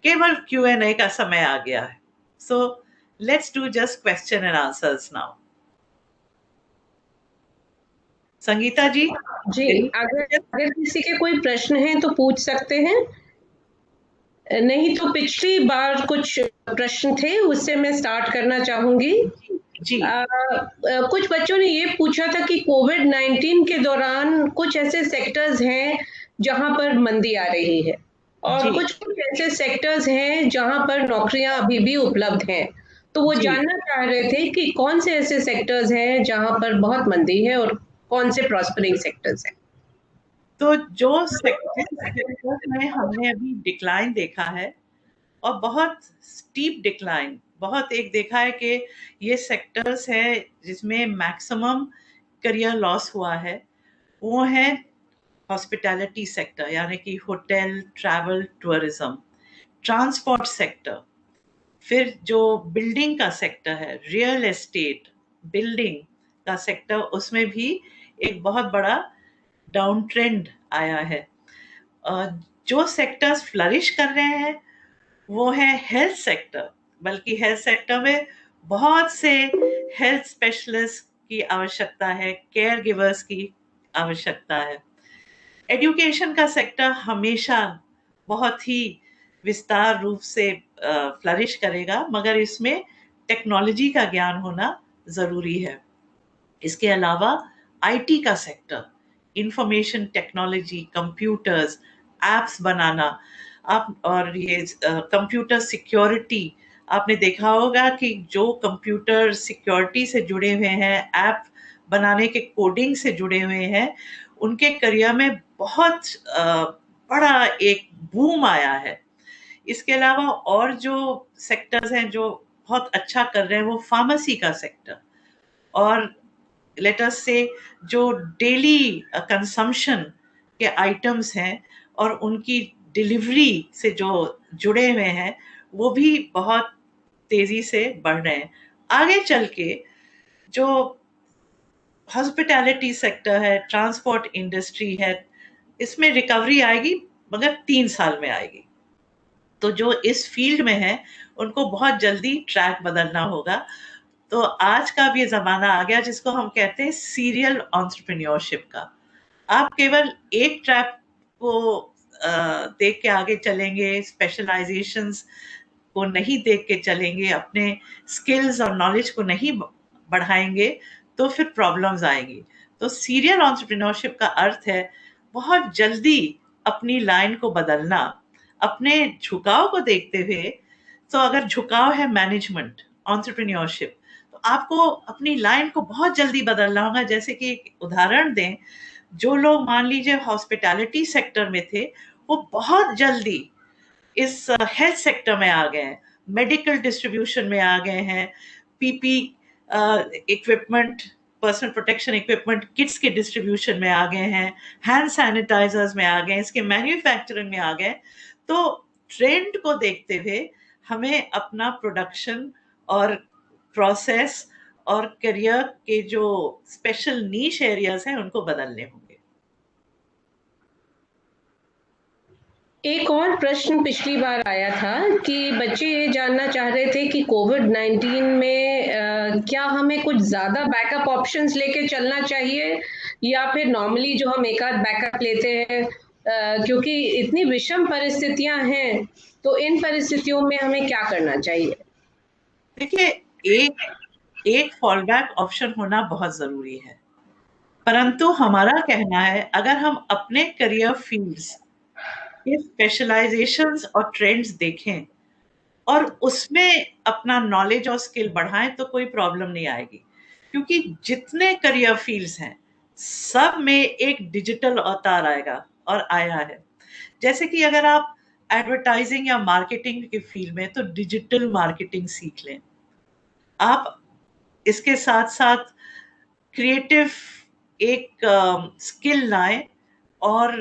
केवल Q&A का समय आ गया है। So let's do just question and answers नाउ। संगीता जी अगर किसी के कोई प्रश्न है तो पूछ सकते हैं, नहीं तो पिछली बार कुछ प्रश्न थे उससे मैं स्टार्ट करना चाहूंगी जी। कुछ बच्चों ने ये पूछा था कि कोविड-19 के दौरान कुछ ऐसे सेक्टर्स हैं जहां पर मंदी आ रही है और कुछ ऐसे सेक्टर्स हैं जहां पर नौकरियां अभी भी उपलब्ध हैं, तो वो जानना चाह रहे थे कि कौन से ऐसे सेक्टर्स हैं जहां पर बहुत मंदी है और कौन से प्रॉस्परिंग सेक्टर्स हैं। तो जो सेक्टर्स में हमने अभी डिक्लाइन देखा है और बहुत स्टीप डिक्लाइन, बहुत एक देखा है कि ये सेक्टर्स है जिसमें मैक्सिमम करियर लॉस हुआ है, वो है हॉस्पिटैलिटी सेक्टर, यानी कि hotel, travel, tourism, transport sector, फिर जो बिल्डिंग का सेक्टर है, रियल एस्टेट, बिल्डिंग का सेक्टर, उसमें भी एक बहुत बड़ा डाउन ट्रेंड आया है। जो सेक्टर्स फ्लरिश कर रहे हैं वो है हेल्थ सेक्टर, बल्कि हेल्थ सेक्टर में बहुत से हेल्थ स्पेशलिस्ट की आवश्यकता है, केयर गिवर्स की आवश्यकता है। एजुकेशन का सेक्टर हमेशा बहुत ही विस्तार रूप से फ्लरिश करेगा, मगर इसमें टेक्नोलॉजी का ज्ञान होना ज़रूरी है। इसके अलावा आईटी का sector, information technology, computers, apps बनाना, आप और ये कंप्यूटर सिक्योरिटी, आपने देखा होगा कि जो कंप्यूटर सिक्योरिटी से जुड़े हुए हैं, ऐप बनाने के कोडिंग से जुड़े हुए हैं, उनके करियर में बहुत बड़ा एक बूम आया है। इसके अलावा और जो सेक्टर्स हैं जो बहुत अच्छा कर रहे हैं वो फार्मेसी का सेक्टर और लेट अस से जो डेली कंजम्पशन के आइटम्स हैं और उनकी डिलीवरी से जो जुड़े हुए हैं वो भी बहुत तेजी से बढ़ रहे हैं। आगे चल के जो हॉस्पिटैलिटी सेक्टर है, ट्रांसपोर्ट इंडस्ट्री है, इसमें रिकवरी आएगी मगर 3 साल में आएगी। तो जो इस फील्ड में है उनको बहुत जल्दी ट्रैक बदलना होगा। तो आज का भी ज़माना आ गया जिसको हम कहते हैं सीरियल एंटरप्रेन्योरशिप का। आप केवल एक ट्रैक को देख के आगे चलेंगे, स्पेशलाइजेशंस को नहीं देख के चलेंगे, अपने स्किल्स और नॉलेज को नहीं बढ़ाएंगे तो फिर प्रॉब्लम्स आएंगी। तो सीरियल एंटरप्रेन्योरशिप का अर्थ है बहुत जल्दी अपनी लाइन को बदलना, अपने झुकाव को देखते हुए। तो अगर झुकाव है मैनेजमेंट, एंटरप्रेन्योरशिप, तो आपको अपनी लाइन को बहुत जल्दी बदलना होगा। जैसे कि एक उदाहरण दें, जो लोग मान लीजिए हॉस्पिटैलिटी सेक्टर में थे वो बहुत जल्दी इस हेल्थ सेक्टर में आ गए हैं, मेडिकल डिस्ट्रीब्यूशन में आ गए हैं, PP equipment, personal protection equipment kits के डिस्ट्रीब्यूशन में आ गए हैं, हैंड सैनिटाइजर्स में आ गए, इसके मैन्युफैक्चरिंग में आ गए। तो ट्रेंड को देखते हुए हमें अपना प्रोडक्शन और प्रोसेस और करियर के जो स्पेशल नीश एरियाज हैं उनको बदलने होंगे। एक और प्रश्न पिछली बार आया था कि बच्चे ये जानना चाह रहे थे कि कोविड-19 में क्या हमें कुछ ज़्यादा बैकअप ऑप्शंस लेके चलना चाहिए या फिर नॉर्मली जो हम एक आध बैकअप लेते हैं क्योंकि इतनी विषम परिस्थितियां हैं, तो इन परिस्थितियों में हमें क्या करना चाहिए? देखिए, एक फॉल बैक ऑप्शन होना बहुत जरूरी है, परंतु हमारा कहना है अगर हम अपने करियर फील्ड्स के स्पेशलाइजेशंस और ट्रेंड्स देखें और उसमें अपना नॉलेज और स्किल बढ़ाएं तो कोई प्रॉब्लम नहीं आएगी, क्योंकि जितने करियर फील्ड्स हैं सब में एक डिजिटल अवतार आएगा और आया है। जैसे कि अगर आप एडवर्टाइजिंग या मार्केटिंग के फील्ड में, तो डिजिटल मार्केटिंग सीख लें। आप इसके साथ साथ क्रिएटिव एक स्किल लाएं और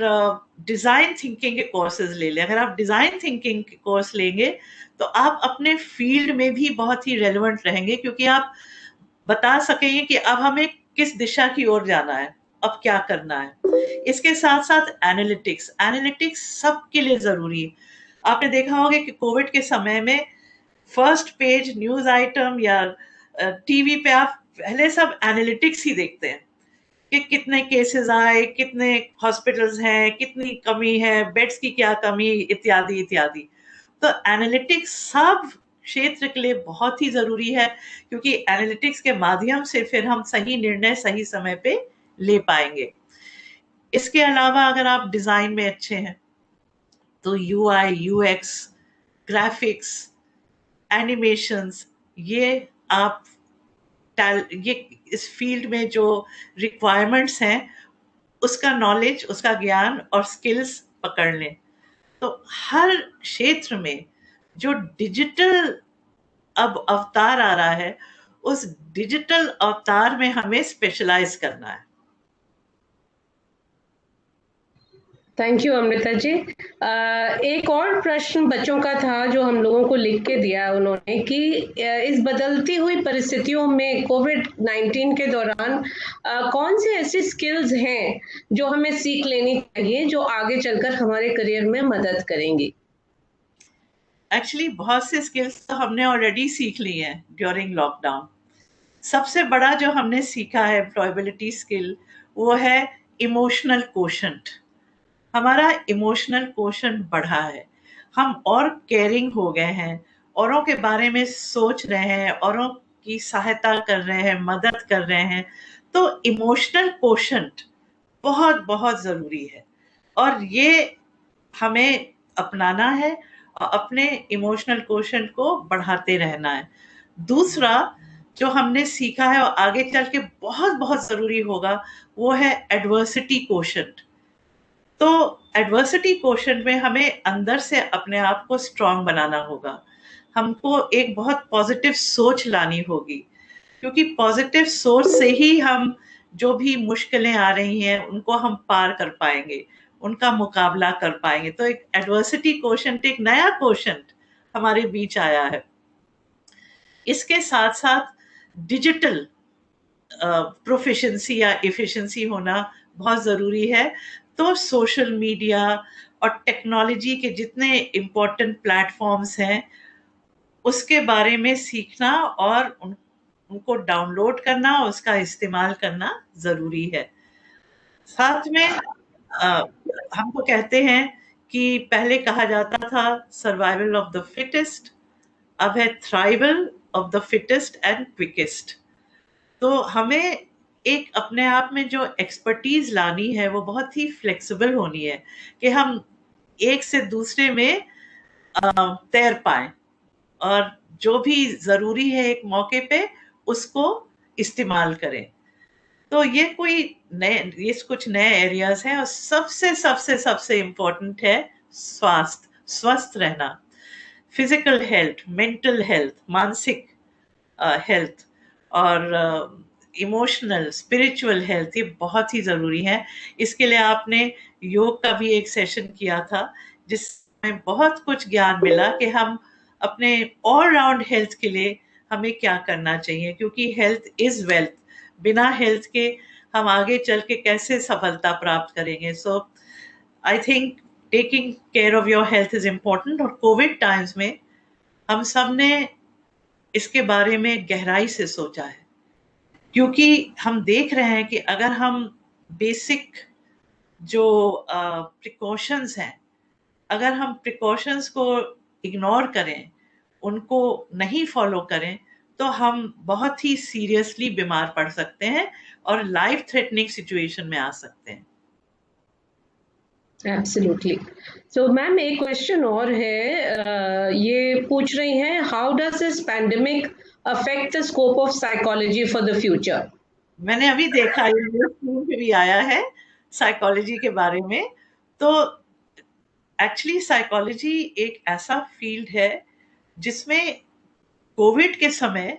डिजाइन थिंकिंग के कोर्सेज ले लें। अगर आप डिजाइन थिंकिंग के कोर्स लेंगे तो आप अपने फील्ड में भी बहुत ही रेलेवेंट रहेंगे, क्योंकि आप बता सकेंगे कि अब हमें किस दिशा की ओर जाना है, अब क्या करना है। इसके साथ साथ एनालिटिक्स सबके लिए जरूरी है। आपने देखा होगा कि कोविड के समय में फर्स्ट पेज न्यूज आइटम या टीवी पे आप पहले सब एनालिटिक्स ही देखते हैं कि कितने केसेस आए, कितने हॉस्पिटल्स हैं, कितनी कमी है, बेड्स की क्या कमी, इत्यादि इत्यादि। तो एनालिटिक्स सब क्षेत्र के लिए बहुत ही जरूरी है, क्योंकि एनालिटिक्स के माध्यम से फिर हम सही निर्णय सही समय पे ले पाएंगे। इसके अलावा अगर आप डिजाइन में अच्छे हैं तो यूआई यूएक्स, ग्राफिक्स, एनिमेशंस, ये आप ये इस फील्ड में जो रिक्वायरमेंट्स हैं उसका नॉलेज, उसका ज्ञान और स्किल्स पकड़ लें। तो हर क्षेत्र में जो डिजिटल अब अवतार आ रहा है, उस डिजिटल अवतार में हमें स्पेशलाइज करना है। Thank you Amrita ji. एक और प्रश्न बच्चों का था जो हम लोगों को लिख के दिया उन्होंने कि इस बदलती हुई परिस्थितियों में कोविड-19 के दौरान कौन से ऐसे स्किल्स हैं जो हमें सीख लेनी चाहिए जो आगे चलकर हमारे करियर में मदद करेंगी? एक्चुअली बहुत से स्किल्स तो हमने ऑलरेडी सीख ली हैं ड्यूरिंग लॉकडाउन। सबसे बड़ा जो हमने सीखा है एम्प्लॉयबिलिटी स्किल, वो है इमोशनल कोशंट। हमारा इमोशनल कोशंट बढ़ा है, हम और केयरिंग हो गए हैं, औरों के बारे में सोच रहे हैं, औरों की सहायता कर रहे हैं, मदद कर रहे हैं। तो इमोशनल कोशंट बहुत बहुत जरूरी है और ये हमें अपनाना है और अपने इमोशनल कोशंट को बढ़ाते रहना है। दूसरा जो हमने सीखा है और आगे चल के बहुत बहुत जरूरी होगा, वो है एडवर्सिटी कोशंट। तो एडवर्सिटी कोशंट में हमें अंदर से अपने आप को स्ट्रांग बनाना होगा। हमको एक बहुत पॉजिटिव सोच लानी होगी, क्योंकि पॉजिटिव सोच से ही हम जो भी मुश्किलें आ रही हैं उनको हम पार कर पाएंगे, उनका मुकाबला कर पाएंगे। तो एक एडवर्सिटी कोशंट, एक नया कोशंट हमारे बीच आया है। इसके साथ साथ डिजिटल प्रोफिशिएंसी या एफिशिएंसी होना बहुत ज़रूरी है। तो सोशल मीडिया और टेक्नोलॉजी के जितने इम्पोर्टेंट प्लेटफॉर्म्स हैं उसके बारे में सीखना और उनको डाउनलोड करना, उसका इस्तेमाल करना ज़रूरी है। साथ में हमको कहते हैं कि पहले कहा जाता था सर्वाइवल ऑफ द फिटेस्ट, अब है thrival of the fittest and quickest. तो हमें एक अपने आप में जो एक्सपर्टीज लानी है वो बहुत ही फ्लेक्सिबल होनी है कि हम एक से दूसरे में तैर पाए और जो भी जरूरी है एक मौके पे उसको इस्तेमाल करें। तो ये कुछ नए एरियाज हैं और सबसे सबसे सबसे इम्पोर्टेंट है स्वास्थ्य, स्वस्थ रहना। फिजिकल हेल्थ, मेंटल हेल्थ, मानसिक हेल्थ और इमोशनल स्पिरिचुअल हेल्थ, ये बहुत ही ज़रूरी है। इसके लिए आपने योग का भी एक सेशन किया था जिसमें बहुत कुछ ज्ञान मिला कि हम अपने ऑल राउंड हेल्थ के लिए हमें क्या करना चाहिए, क्योंकि हेल्थ इज़ वेल्थ। बिना हेल्थ के हम आगे चल के कैसे सफलता प्राप्त करेंगे। So I think taking care of your health is important. और कोविड टाइम्स में हम सब ने इसके बारे में गहराई से सोचा है, क्योंकि हम देख रहे हैं कि अगर हम बेसिक जो प्रिकॉशंस हैं, अगर हम प्रिकॉशंस को इग्नोर करें, उनको नहीं फॉलो करें, तो हम बहुत ही सीरियसली बीमार पड़ सकते हैं और लाइफ थ्रेटनिंग सिचुएशन में आ सकते हैं। एब्सोल्युटली। सो मैम एक क्वेश्चन और है, ये पूछ रही हैं, how does this pandemic affect the scope of psychology for the future? मैंने अभी देखा, ये न्यूज़ पे भी आया है साइकोलॉजी के बारे में। तो एक्चुअली साइकोलॉजी एक ऐसा फील्ड है जिसमें कोविड के समय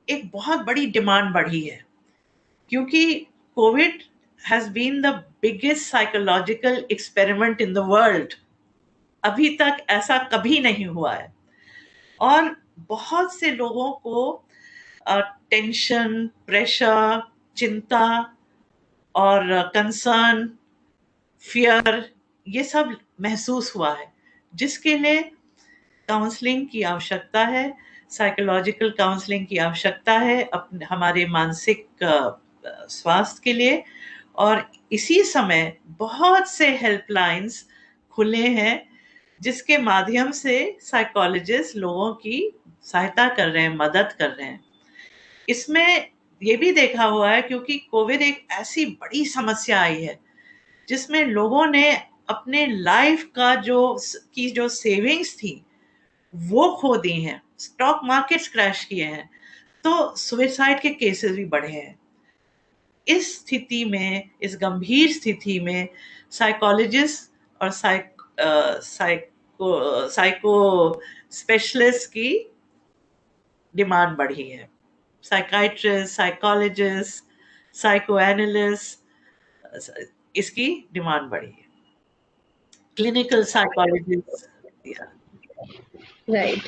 एक बहुत बड़ी डिमांड बढ़ी है, क्योंकि COVID has been the biggest psychological experiment in the world. अभी तक ऐसा कभी नहीं हुआ है, और बहुत से लोगों को टेंशन, प्रेशर, चिंता और कंसर्न, फियर, ये सब महसूस हुआ है, जिसके लिए काउंसलिंग की आवश्यकता है, साइकोलॉजिकल काउंसलिंग की आवश्यकता है अपने हमारे मानसिक स्वास्थ्य के लिए। और इसी समय बहुत से हेल्पलाइंस खुले हैं जिसके माध्यम से साइकोलॉजिस्ट लोगों की सहायता कर रहे हैं, मदद कर रहे हैं। इसमें ये भी देखा हुआ है, क्योंकि कोविड एक ऐसी बड़ी समस्या आई है जिसमें लोगों ने अपने लाइफ का जो सेविंग्स थी वो खो दी हैं, स्टॉक मार्केट्स क्रैश किए हैं, तो सुसाइड के केसेस भी बढ़े हैं। इस स्थिति में, इस गंभीर स्थिति में साइकोलॉजिस्ट और साइको स्पेशलिस्ट की डिमांड बढ़ी है। साइकाइट्रिस्ट, साइकोलॉजिस्ट, साइको एनालिस्ट, इसकी डिमांड बढ़ी है। Clinical psychologist. Right.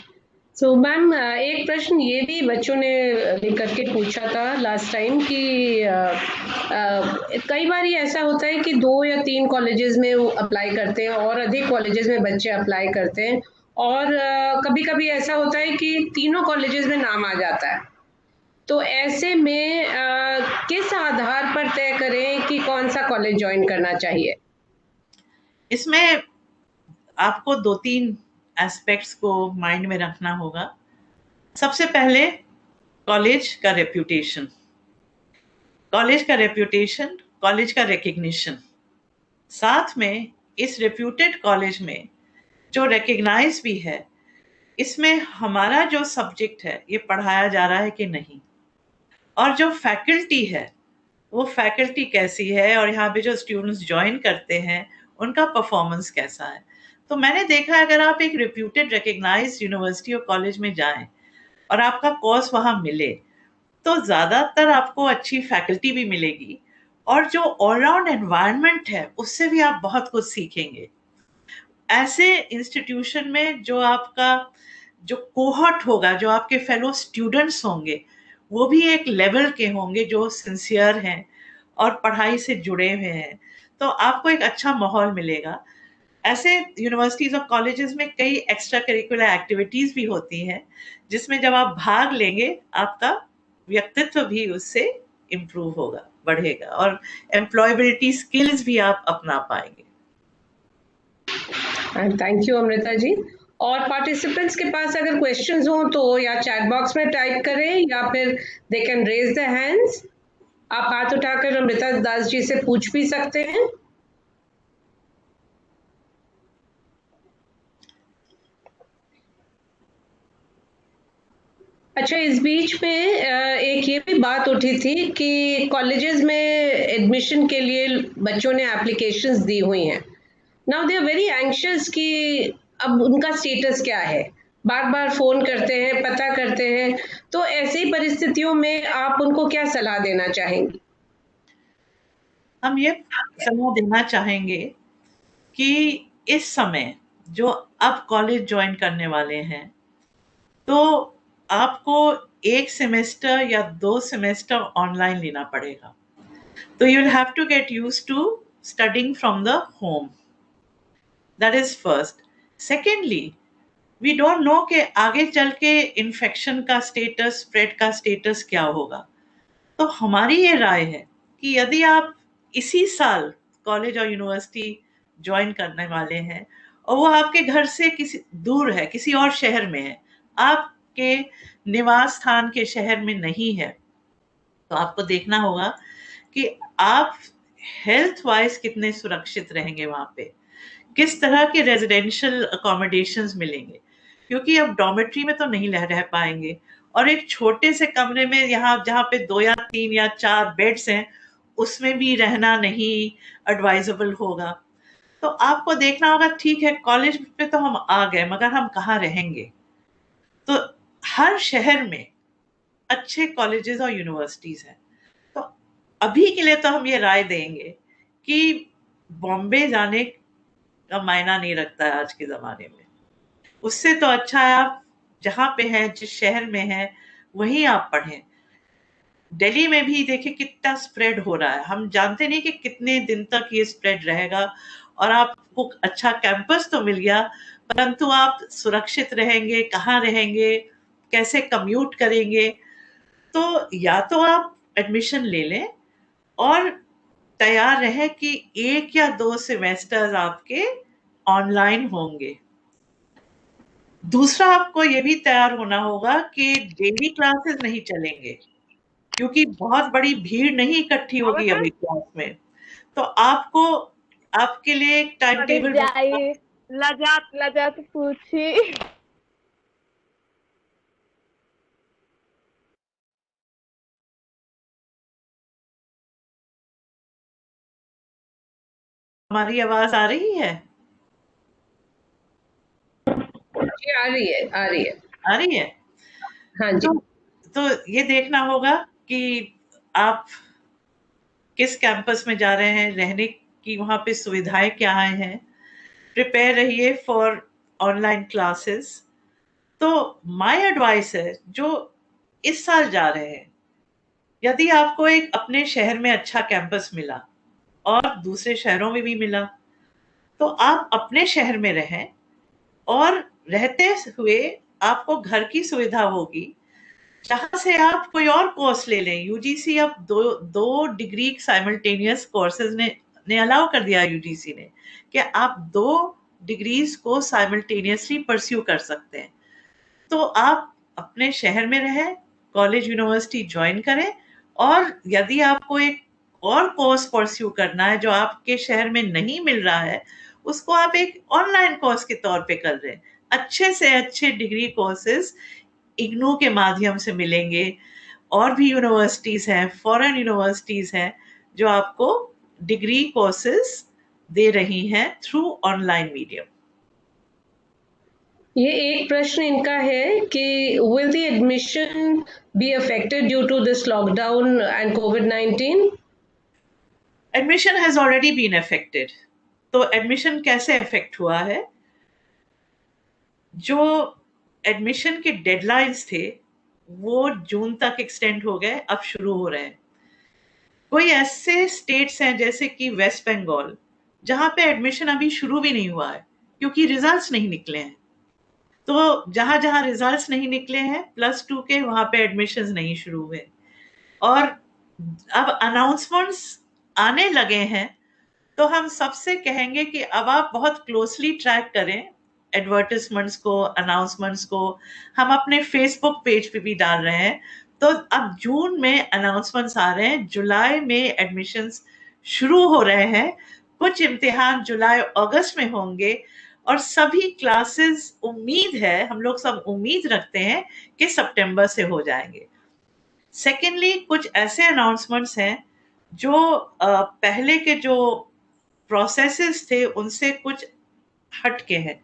So ma'am एक प्रश्न ये भी बच्चों ने लेकर के पूछा था लास्ट टाइम कि कई बार ये ऐसा होता है कि 2 या 3 कॉलेजेस में वो अप्लाई करते हैं और अधिक कॉलेजेस में बच्चे अप्लाई करते हैं, और कभी-कभी ऐसा होता है कि तीनों कॉलेजेस में नाम आ जाता है। तो ऐसे में किस आधार पर तय करें कि कौन सा कॉलेज ज्वाइन करना चाहिए? इसमें आपको 2-3 एस्पेक्ट्स को माइंड में रखना होगा। सबसे पहले कॉलेज का रेप्यूटेशन, कॉलेज का रिकग्निशन। साथ में इस रेप्यूटेड कॉलेज में जो रिकग्नाइज भी है, इसमें हमारा जो सब्जेक्ट है ये पढ़ाया जा रहा है कि नहीं, और जो फैकल्टी है वो फैकल्टी कैसी है, और यहाँ पे जो स्टूडेंट्स ज्वाइन करते हैं उनका परफॉर्मेंस कैसा है। तो मैंने देखा है, अगर आप एक रेप्यूटेड रिकग्नाइज्ड यूनिवर्सिटी और कॉलेज में जाएं और आपका कोर्स वहाँ मिले, तो ज़्यादातर आपको अच्छी फैकल्टी भी मिलेगी, और जो ऑलराउंड एनवायरनमेंट है उससे भी आप बहुत कुछ सीखेंगे। ऐसे इंस्टीट्यूशन में जो आपका जो कोहॉर्ट होगा, जो आपके फेलो स्टूडेंट्स होंगे, वो भी एक लेवल के होंगे जो सिंसियर हैं और पढ़ाई से जुड़े हुए हैं, तो आपको एक अच्छा माहौल मिलेगा। ऐसे यूनिवर्सिटीज और कॉलेजेस में कई एक्स्ट्रा करिकुलर एक्टिविटीज भी होती हैं, जिसमें जब आप भाग लेंगे आपका व्यक्तित्व भी उससे इम्प्रूव होगा, बढ़ेगा, और एम्प्लॉयबिलिटी स्किल्स भी आप अपना पाएंगे। थैंक यू अमृता जी। और पार्टिसिपेंट्स के पास अगर क्वेश्चंस हो तो या चैट बॉक्स में टाइप करें या फिर they can raise the hands. आप हाथ उठाकर अमृता दास जी से पूछ भी सकते हैं। अच्छा, इस बीच में एक ये भी बात उठी थी कि कॉलेजेस में एडमिशन के लिए बच्चों ने एप्लीकेशंस दी हुई हैं। Now they are very anxious कि अब उनका स्टेटस क्या है, बार बार फोन करते हैं, पता करते हैं, तो ऐसी परिस्थितियों में आप उनको क्या सलाह देना चाहेंगी? हम ये सलाह देना चाहेंगे कि इस समय जो अब कॉलेज ज्वाइन करने वाले हैं, तो आपको 1 सेमेस्टर या 2 सेमेस्टर ऑनलाइन लेना पड़ेगा। तो you will have to get used to studying from the home. That is first. Secondly, we don't know कि आगे चल के इन्फेक्शन का स्टेटस, स्प्रेड का स्टेटस क्या होगा। तो हमारी ये राय है कि यदि आप इसी साल कॉलेज और यूनिवर्सिटी ज्वाइन करने वाले हैं और वो आपके घर से किसी दूर है, किसी और शहर में है, आपके निवास स्थान के शहर में नहीं है, तो आपको देखना होगा कि आप हेल्थ वाइज कितने सुरक्षित रहेंगे वहां पे, किस तरह के रेजिडेंशियल अकोमोडेशंस मिलेंगे, क्योंकि अब डॉर्मेट्री में तो नहीं रह पाएंगे और एक छोटे से कमरे में यहाँ जहाँ पे 2 या 3 या 4 बेड्स हैं उसमें भी रहना नहीं एडवाइजेबल होगा। तो आपको देखना होगा, ठीक है कॉलेज पे तो हम आ गए मगर हम कहाँ रहेंगे। तो हर शहर में अच्छे कॉलेजेस और यूनिवर्सिटीज हैं, तो अभी के लिए तो हम ये राय देंगे कि बॉम्बे जाने का मायना नहीं रखता है आज के ज़माने में। उससे तो अच्छा है आप जहाँ पे हैं, जिस शहर में हैं, वहीं आप पढ़ें। दिल्ली में भी देखिए कितना स्प्रेड हो रहा है, हम जानते नहीं कि कितने दिन तक ये स्प्रेड रहेगा और आपको अच्छा कैंपस तो मिल गया परंतु आप सुरक्षित रहेंगे, कहाँ रहेंगे, कैसे कम्यूट करेंगे। तो या तो आप एडमिशन ले लें और तैयार रहें कि 1 या 2 सेमेस्टर्स आपके ऑनलाइन होंगे। दूसरा आपको ये भी तैयार होना होगा कि डेली क्लासेस नहीं चलेंगे क्योंकि बहुत बड़ी भीड़ नहीं इकट्ठी होगी अभी क्लास में। तो आपको आपके लिए एक टाइम टेबल लजात लजात पूछी। हमारी आवाज आ रही है? जी आ रही है, आ रही है, आ रही है। हाँ जी। तो ये देखना होगा कि आप किस कैंपस में जा रहे हैं, रहने की वहां पे सुविधाएं क्या हैं, प्रिपेयर रहिए फॉर ऑनलाइन क्लासेस। तो माय एडवाइस है जो इस साल जा रहे हैं, यदि आपको एक अपने शहर में अच्छा कैंपस मिला और दूसरे शहरों में भी मिला तो आप अपने शहर में रहें और रहते हुए आपको घर की सुविधा होगी जहां से आप कोई और कोर्स ले लें। यूजीसी अब दो डिग्री साइमल्टेनियस कोर्सेज ने अलाउ कर दिया यूजीसी ने कि आप 2 डिग्रीज को साइमल्टेनियसली परस्यू कर सकते हैं। तो आप अपने शहर में रहें, कॉलेज यूनिवर्सिटी ज्वाइन करें और यदि आपको एक और कोर्स परस्यू करना है जो आपके शहर में नहीं मिल रहा है, उसको आप एक ऑनलाइन कोर्स के तौर पे कर रहे हैं। अच्छे से अच्छे डिग्री कोर्सेज इग्नू के माध्यम से मिलेंगे, और भी यूनिवर्सिटीज हैं, फॉरेन यूनिवर्सिटीज हैं जो आपको डिग्री कोर्सेज दे रही हैं थ्रू ऑनलाइन मीडियम। ये एक प्रश्न इनका है कि will the admission be affected due to this lockdown and COVID-19? Admission has already been affected. तो एडमिशन कैसे अफेक्ट हुआ है? जो एडमिशन के डेडलाइंस थे वो जून तक एक्सटेंड हो गए, अब शुरू हो रहे हैं। कोई ऐसे स्टेट्स हैं जैसे कि वेस्ट बंगाल जहां पे एडमिशन अभी शुरू भी नहीं हुआ है क्योंकि रिजल्ट्स नहीं निकले हैं। तो जहां जहां रिजल्ट्स नहीं निकले हैं +2 के, वहां पे एडमिशंस नहीं शुरू हुए और अब अनाउंसमेंट्स आने लगे हैं। तो हम सबसे कहेंगे कि अब आप बहुत क्लोजली ट्रैक करें एडवर्टिजमेंट्स को, अनाउंसमेंट्स को। हम अपने फेसबुक पेज पे भी डाल रहे हैं। तो अब जून में अनाउंसमेंट्स आ रहे हैं, जुलाई में एडमिशंस शुरू हो रहे हैं, कुछ इम्तिहान जुलाई अगस्त में होंगे और सभी क्लासेस उम्मीद है, हम लोग सब उम्मीद रखते हैं कि सितंबर से हो जाएंगे। सेकेंडली, कुछ ऐसे अनाउंसमेंट्स हैं जो पहले के जो प्रोसेसेस थे उनसे कुछ हटके हैं।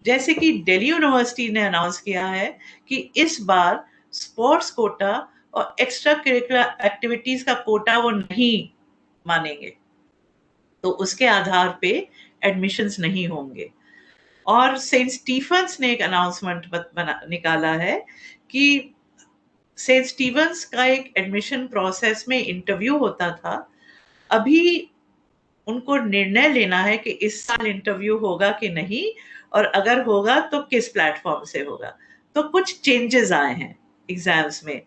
जैसे कि दिल्ली यूनिवर्सिटी ने अनाउंस किया है कि इस बार स्पोर्ट्स कोटा और एक्स्ट्रा करिकुलर एक्टिविटीज का कोटा वो नहीं मानेंगे, तो उसके आधार पे एडमिशंस नहीं होंगे। और सेंट स्टीफेंस ने एक अनाउंसमेंट निकाला है कि सेंट स्टीफेंस का एक एडमिशन प्रोसेस में इंटरव्यू होता था, अभी उनको निर्णय लेना है कि इस साल इंटरव्यू होगा कि नहीं और अगर होगा तो किस प्लेटफॉर्म से होगा। तो कुछ चेंजेस आए हैं एग्जाम्स में।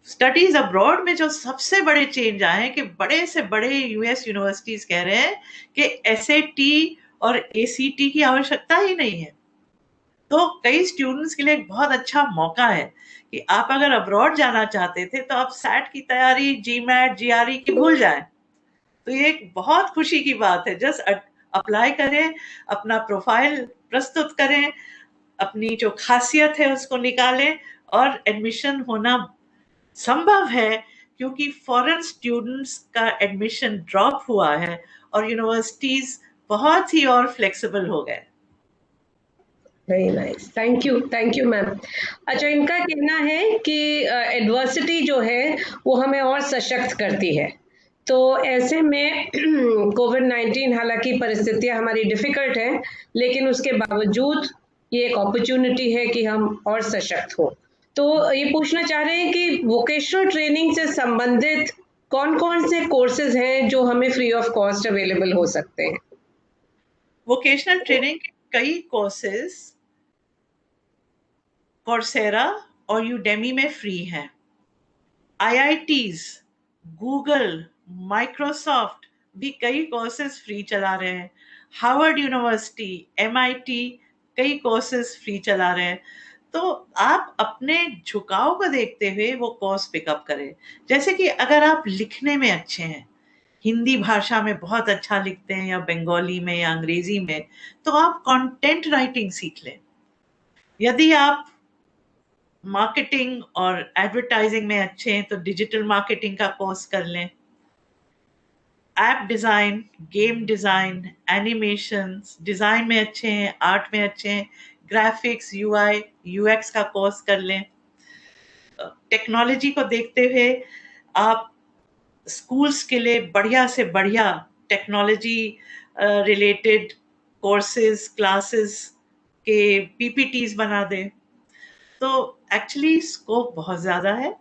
स्टडीज अब्रॉड में जो सबसे बड़े चेंज आए हैं कि बड़े से बड़े यूएस यूनिवर्सिटीज कह रहे हैं कि एसएटी और एसीटी की आवश्यकता ही नहीं है। तो कई स्टूडेंट्स के लिए एक बहुत अच्छा मौका है कि आप अगर अब्रॉड जाना चाहते थे तो आप सैट की तैयारी, जीमैट, जीआरई की भूल जाएं। तो ये एक बहुत खुशी की बात है। जस्ट अप्लाई करें, अपना प्रोफाइल प्रस्तुत करें, अपनी जो खासियत है उसको निकालें और एडमिशन होना संभव है, क्योंकि फॉरेन स्टूडेंट्स का एडमिशन ड्रॉप हुआ है और यूनिवर्सिटीज बहुत ही और फ्लेक्सिबल हो गए। Very nice, thank you ma'am. अच्छा, इनका कहना है कि एडवर्सिटी जो है वो हमें और सशक्त करती है, तो ऐसे में कोविड-19 हालांकि परिस्थितियां हमारी डिफिकल्ट हैं, लेकिन उसके बावजूद ये एक अपॉर्चुनिटी है कि हम और सशक्त हो। तो ये पूछना चाह रहे हैं कि वोकेशनल ट्रेनिंग से संबंधित कौन कौन से कोर्सेज हैं जो हमें फ्री ऑफ कॉस्ट अवेलेबल हो सकते हैं? वोकेशनल ट्रेनिंग के कई कोर्सेज कोर्सेरा और यूडेमी में फ्री हैं। आईआईटीज, गूगल, माइक्रोसॉफ्ट भी कई कोर्सेज फ्री चला रहे हैं। हार्वर्ड यूनिवर्सिटी, एमआईटी कई कोर्सेज फ्री चला रहे हैं। तो आप अपने झुकाव को देखते हुए वो कोर्स पिकअप करें। जैसे कि अगर आप लिखने में अच्छे हैं, हिंदी भाषा में बहुत अच्छा लिखते हैं या बंगाली में या अंग्रेजी में, तो आप कंटेंट राइटिंग सीख लें। यदि आप मार्केटिंग और एडवर्टाइजिंग में अच्छे हैं तो डिजिटल मार्केटिंग का कोर्स कर लें। App design, game design, animation design में अच्छे हैं, आर्ट में अच्छे हैं, ग्राफिक्स, यूआई यूएक्स का कोर्स कर लें। टेक्नोलॉजी को देखते हुए आप स्कूल्स के लिए बढ़िया से बढ़िया टेक्नोलॉजी रिलेटेड कोर्सेज, क्लासेस के पीपीटीज बना दें। तो एक्चुअली स्कोप बहुत ज़्यादा है।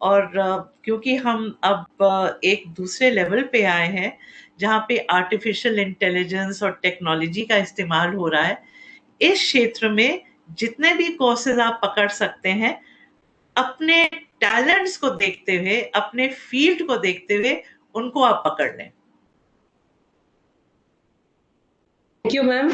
और क्योंकि हम अब एक दूसरे लेवल पे आए हैं जहाँ पे आर्टिफिशियल इंटेलिजेंस और टेक्नोलॉजी का इस्तेमाल हो रहा है, इस क्षेत्र में जितने भी कोर्सेज आप पकड़ सकते हैं, अपने टैलेंट्स को देखते हुए, अपने फील्ड को देखते हुए उनको आप पकड़ लें। Thank you ma'am.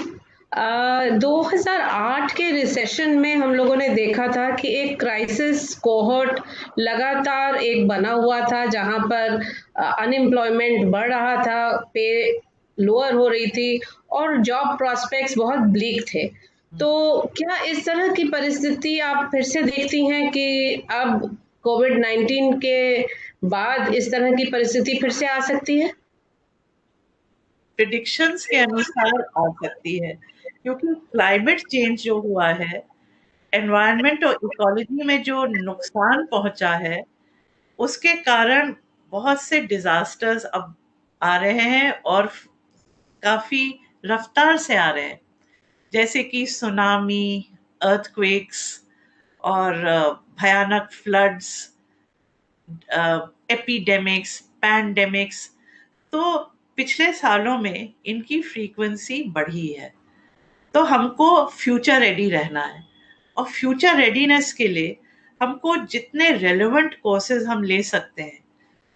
2008 के रिसेशन में हम लोगों ने देखा था कि एक क्राइसिस कोहॉर्ट लगातार एक बना हुआ था, जहां पर अनएम्प्लॉयमेंट बढ़ रहा था, पे लोअर हो रही थी और जॉब प्रॉस्पेक्ट्स बहुत ब्लीक थे। तो क्या इस तरह की परिस्थिति आप फिर से देखती हैं कि अब कोविड-19 के बाद इस तरह की परिस्थिति फिर से आ सकती है? प्रिडिक्शंस के अनुसार आ सकती है, क्योंकि क्लाइमेट चेंज जो हुआ है, एनवायरनमेंट और इकोलॉजी में जो नुकसान पहुंचा है, उसके कारण बहुत से डिजास्टर्स अब आ रहे हैं और काफी रफ्तार से आ रहे हैं, जैसे कि सुनामी, अर्थक्वेक्स और भयानक फ्लड्स, एपिडेमिक्स, पैंडेमिक्स। तो पिछले सालों में इनकी फ्रीक्वेंसी बढ़ी है। तो हमको फ्यूचर रेडी रहना है, और फ्यूचर रेडीनेस के लिए हमको जितने रेलेवेंट कोर्सेज हम ले सकते हैं,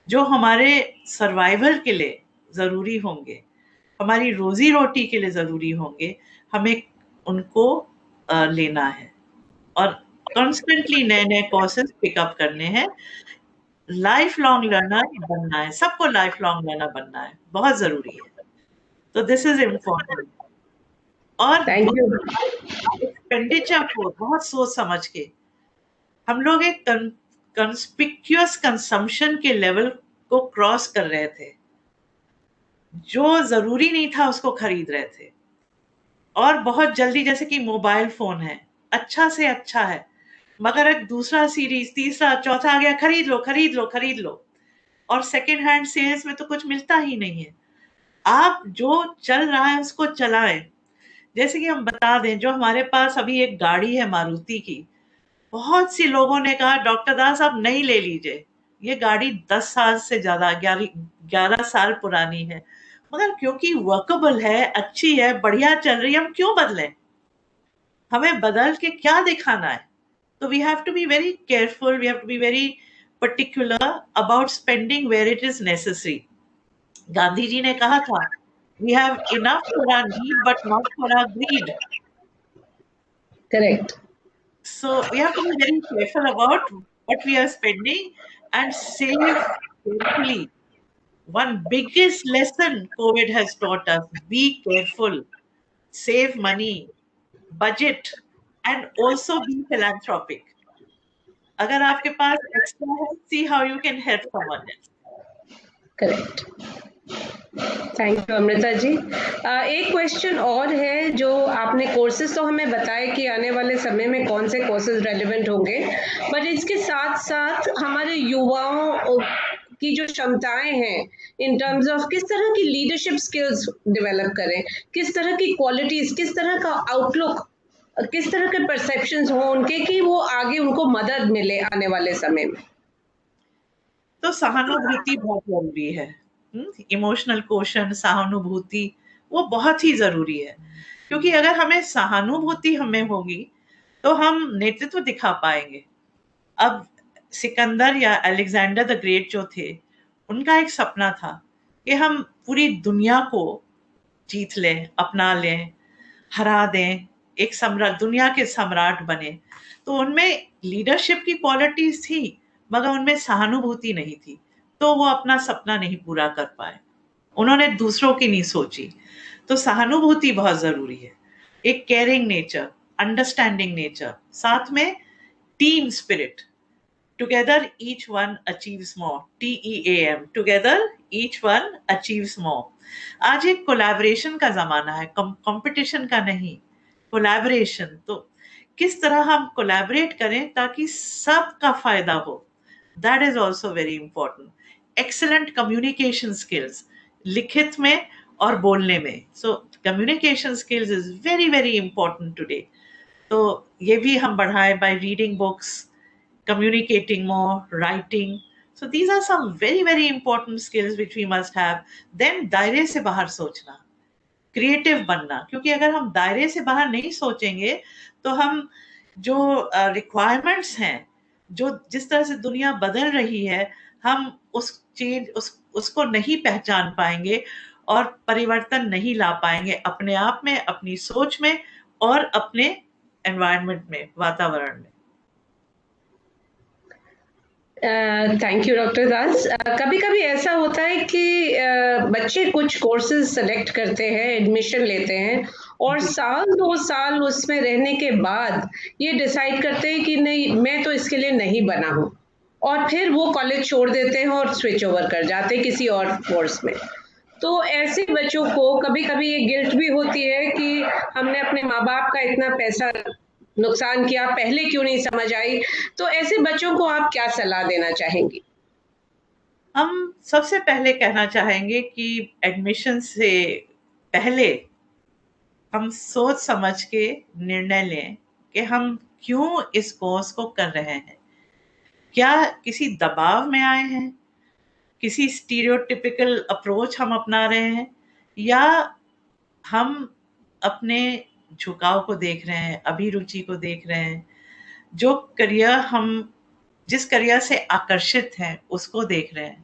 जो हमारे सर्वाइवल के लिए ज़रूरी होंगे, हमारी रोजी रोटी के लिए ज़रूरी होंगे, हमें उनको लेना है और कॉन्स्टेंटली नए नए कोर्सेज पिकअप करने हैं। लाइफ लॉन्ग लर्नर बनना है, सबको लाइफ लॉन्ग लर्नर बनना है, बहुत ज़रूरी है। तो दिस इज इम्पोर्टेंट। और थैंक यू। एक्सपेंडिचर को बहुत सोच समझ के, हम लोग एक कंस्पिक्यूअस कंजम्पशन के लेवल को क्रॉस कर रहे थे, जो जरूरी नहीं था उसको खरीद रहे थे, और बहुत जल्दी, जैसे कि मोबाइल फोन है, अच्छा से अच्छा है, मगर एक दूसरा सीरीज, तीसरा, चौथा आ गया, खरीद लो खरीद लो खरीद लो, और सेकेंड हैंड सेल्स में तो कुछ मिलता ही नहीं है। आप जो चल रहा है उसको चलाएं। जैसे कि हम बता दें, जो हमारे पास अभी एक गाड़ी है मारुति की, बहुत सी लोगों ने कहा डॉक्टर दास आप नहीं ले लीजिए, ये गाड़ी 10 साल से ज्यादा, 11 साल पुरानी है, मगर क्योंकि वर्केबल है, अच्छी है, बढ़िया चल रही है, हम क्यों बदलें? हमें बदल के क्या दिखाना है? तो we have to be very careful, we have to be very particular about spending where it is necessary. Gandhi ji ने कहा था, we have enough for our need but not for our greed. Correct. So we have to be very careful about what we are spending and save carefully. One biggest lesson COVID has taught us: be careful, save money, budget, and also be philanthropic. अगर आपके पास extra है, see how you can help someone else. Correct, thank you Amrita ji. एक क्वेश्चन और है, जो आपने कोर्सेज तो हमें बताए कि आने वाले समय में कौन से कोर्सेज रेलिवेंट होंगे, बट इसके साथ साथ हमारे युवाओं की जो क्षमताएं हैं इन टर्म्स ऑफ किस तरह की लीडरशिप स्किल्स डेवलप करें, किस तरह की क्वालिटीज, किस तरह का आउटलुक, किस तरह के परसेप्शंस हो उनके कि वो आगे उनको मदद मिले आने वाले समय में। तो सहानुभूति बहुत जरूरी है। इमोशनल क्वेश्चन, सहानुभूति वो बहुत ही जरूरी है, क्योंकि अगर हमें सहानुभूति हमें होगी तो हम नेतृत्व दिखा पाएंगे। अब सिकंदर या अलेक्जेंडर द ग्रेट जो थे, उनका एक सपना था कि हम पूरी दुनिया को जीत लें, अपना लें, हरा दें, एक सम्राट, दुनिया के सम्राट बने। तो उनमें लीडरशिप की क्वालिटीज थी, मगर उनमें सहानुभूति नहीं थी, तो वो अपना सपना नहीं पूरा कर पाए। उन्होंने दूसरों की नहीं सोची। तो सहानुभूति बहुत जरूरी है, एक केयरिंग नेचर, अंडरस्टैंडिंग नेचर, साथ में team spirit. Together each one achieves more, TEAM, together each one achieves more. आज एक कोलैबोरेशन का जमाना है, कंपटीशन का नहीं, कोलैबोरेशन। तो किस तरह हम कोलैबोरेट करें ताकि सबका फायदा हो, that is also very important. Excellent communication skills, लिखित में और बोलने में। So communication skills is very very important today. तो ये भी हम बढ़ाएं by reading books, communicating more, writing. So these are some very very important skills which we must have. Then दायरे से बाहर सोचना, क्रिएटिव बनना, क्योंकि अगर हम दायरे से बाहर नहीं सोचेंगे तो हम जो रिक्वायरमेंट्स हैं, जो जिस तरह से दुनिया बदल रही है, हम उसको नहीं पहचान पाएंगे और परिवर्तन नहीं ला पाएंगे अपने आप में, अपनी सोच में और अपने एनवायरनमेंट में, वातावरण में। थैंक यू डॉक्टर दास। कभी कभी ऐसा होता है कि बच्चे कुछ कोर्सेज सेलेक्ट करते हैं, एडमिशन लेते हैं और साल 2 साल उसमें रहने के बाद ये डिसाइड करते हैं कि नहीं, मैं तो इसके लिए नहीं बना हूँ, और फिर वो कॉलेज छोड़ देते हैं और स्विच ओवर कर जाते हैं किसी और कोर्स में। तो ऐसे बच्चों को कभी कभी ये गिल्ट भी होती है कि हमने अपने माँ बाप का इतना पैसा नुकसान किया, पहले क्यों नहीं समझ आई। तो ऐसे बच्चों को आप क्या सलाह देना चाहेंगी? हम सबसे पहले कहना चाहेंगे कि एडमिशन से पहले हम सोच समझ के निर्णय लें कि हम क्यों इस कोर्स को कर रहे हैं। क्या किसी दबाव में आए हैं, किसी स्टीरियोटिपिकल अप्रोच हम अपना रहे हैं, या हम अपने झुकाव को देख रहे हैं, अभिरुचि को देख रहे हैं, जो करियर हम जिस करियर से आकर्षित हैं उसको देख रहे हैं,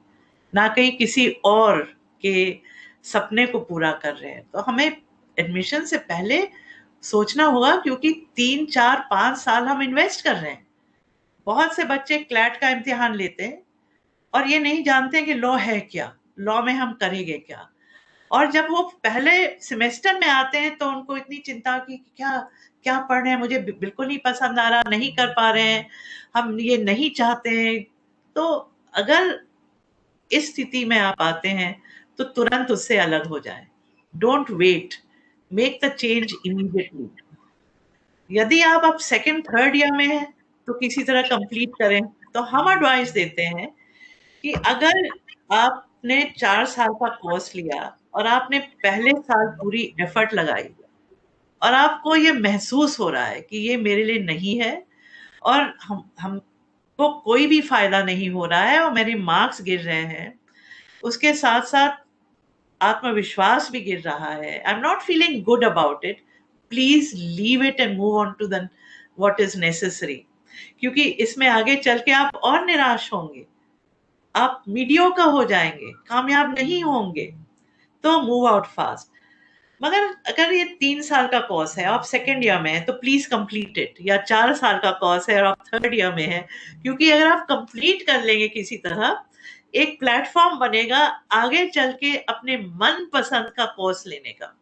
ना कहीं किसी और के सपने को पूरा कर रहे हैं। तो हमें एडमिशन से पहले सोचना होगा, क्योंकि 3, 4, 5 साल हम इन्वेस्ट कर रहे हैं। बहुत से बच्चे क्लैट का इम्तिहान लेते हैं और ये नहीं जानते कि लॉ है क्या, लॉ में हम करेंगे क्या। और जब वो पहले सेमेस्टर में आते हैं तो उनको इतनी चिंता की क्या क्या पढ़ रहे हैं, मुझे बिल्कुल नहीं पसंद आ रहा, नहीं कर पा रहे हैं, हम ये नहीं चाहते हैं। तो अगर इस स्थिति में आप आते हैं तो तुरंत उससे अलग हो जाए। Don't wait, make the change immediately. यदि आप अब 2nd, 3rd ईयर में हैं तो किसी तरह कंप्लीट करें। तो हम एडवाइस देते हैं कि अगर आपने 4 साल का कोर्स लिया और आपने पहले साल पूरी एफर्ट लगाई और आपको ये महसूस हो रहा है कि ये मेरे लिए नहीं है और हमको कोई भी फायदा नहीं हो रहा है और मेरे मार्क्स गिर रहे हैं, उसके साथ साथ आत्मविश्वास भी गिर रहा है, I am not feeling good about it, please leave it and move on to the what is necessary. क्योंकि इसमें आगे चल के आप और निराश होंगे आप मीडियोकर हो जाएंगे, कामयाब नहीं होंगे, तो मूव आउट फास्ट। मगर अगर ये 3 साल का कोर्स है, आप सेकेंड ईयर में है, तो प्लीज कंप्लीट इट। या 4 साल का कोर्स है और आप थर्ड ईयर में है, क्योंकि अगर आप कंप्लीट कर लेंगे किसी तरह, एक प्लेटफॉर्म बनेगा आगे चल के अपने मन पसंद का कोर्स लेने का।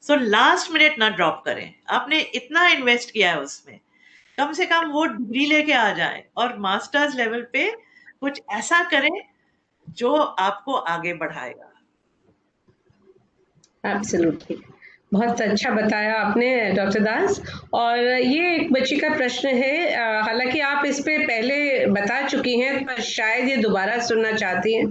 सो लास्ट मिनट ना ड्रॉप करें, आपने इतना इन्वेस्ट किया है उसमें, कम से कम वो डिग्री लेके आ जाए और मास्टर्स लेवल पे कुछ ऐसा करें जो आपको आगे बढ़ाएगा। एब्सोल्युटली, बहुत अच्छा बताया आपने डॉक्टर दास। और ये एक बच्ची का प्रश्न है, हालांकि आप इस पे पहले बता चुकी हैं, पर शायद ये दोबारा सुनना चाहती हैं।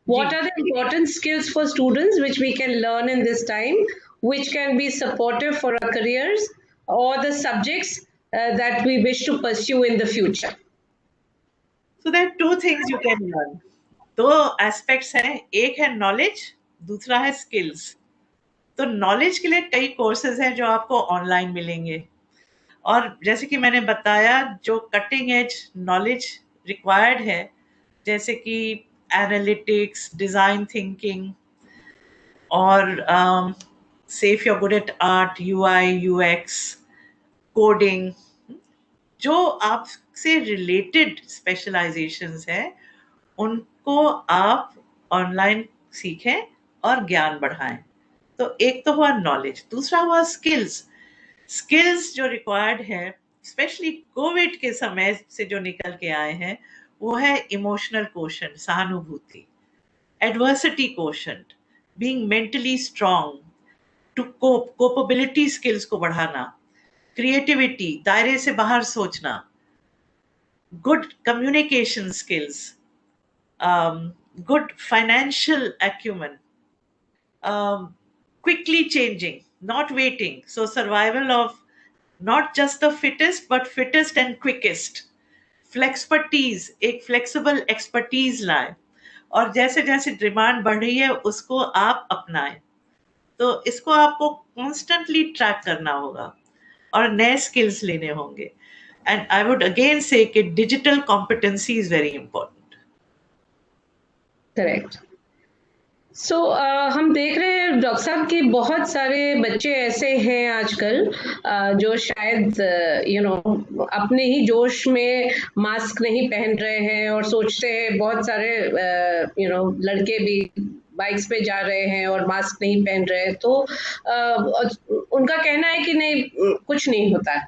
What are the important skills for students which we can learn in this time, which can be supportive for our careers or the subjects that we wish to pursue in the future? So there are two things you can learn. दो एस्पेक्ट्स हैं, एक है नॉलेज, दूसरा है स्किल्स। तो नॉलेज के लिए कई कोर्सेज हैं जो आपको ऑनलाइन मिलेंगे, और जैसे कि मैंने बताया, जो कटिंग एज नॉलेज रिक्वायर्ड है, जैसे कि एनालिटिक्स, डिजाइन थिंकिंग, और से if you are good at art, UI UX, coding, जो आपसे रिलेटेड स्पेशलाइजेशंस हैं, उनको आप ऑनलाइन सीखें और ज्ञान बढ़ाएं। तो एक तो हुआ नॉलेज, दूसरा हुआ स्किल्स। स्किल्स जो रिक्वायर्ड है, स्पेशली कोविड के समय से जो निकल के आए हैं, वो है इमोशनल क्वोशंट, सहानुभूति, adversity quotient, being mentally strong, to cope, copability skills को बढ़ाना, क्रिएटिविटी, दायरे से बाहर सोचना, good communication skills, good financial acumen, quickly changing, not waiting. So survival of not just the fittest, but fittest and quickest. Flexpertise, एक flexible expertise लाए, और जैसे जैसे डिमांड बढ़ रही है उसको आप अपनाएं। तो इसको आपको कॉन्स्टेंटली ट्रैक करना होगा और नए स्किल्स लेने होंगे। एंड आई वुड अगेन से कि digital competency is very important. Correct. So हम देख रहे हैं डॉक्टर साहब कि बहुत सारे बच्चे ऐसे हैं आजकल जो शायद अपने ही जोश में मास्क नहीं पहन रहे हैं और सोचते हैं, बहुत सारे लड़के भी बाइक्स पे जा रहे हैं और मास्क नहीं पहन रहे हैं, तो उनका कहना है कि नहीं, कुछ नहीं होता है।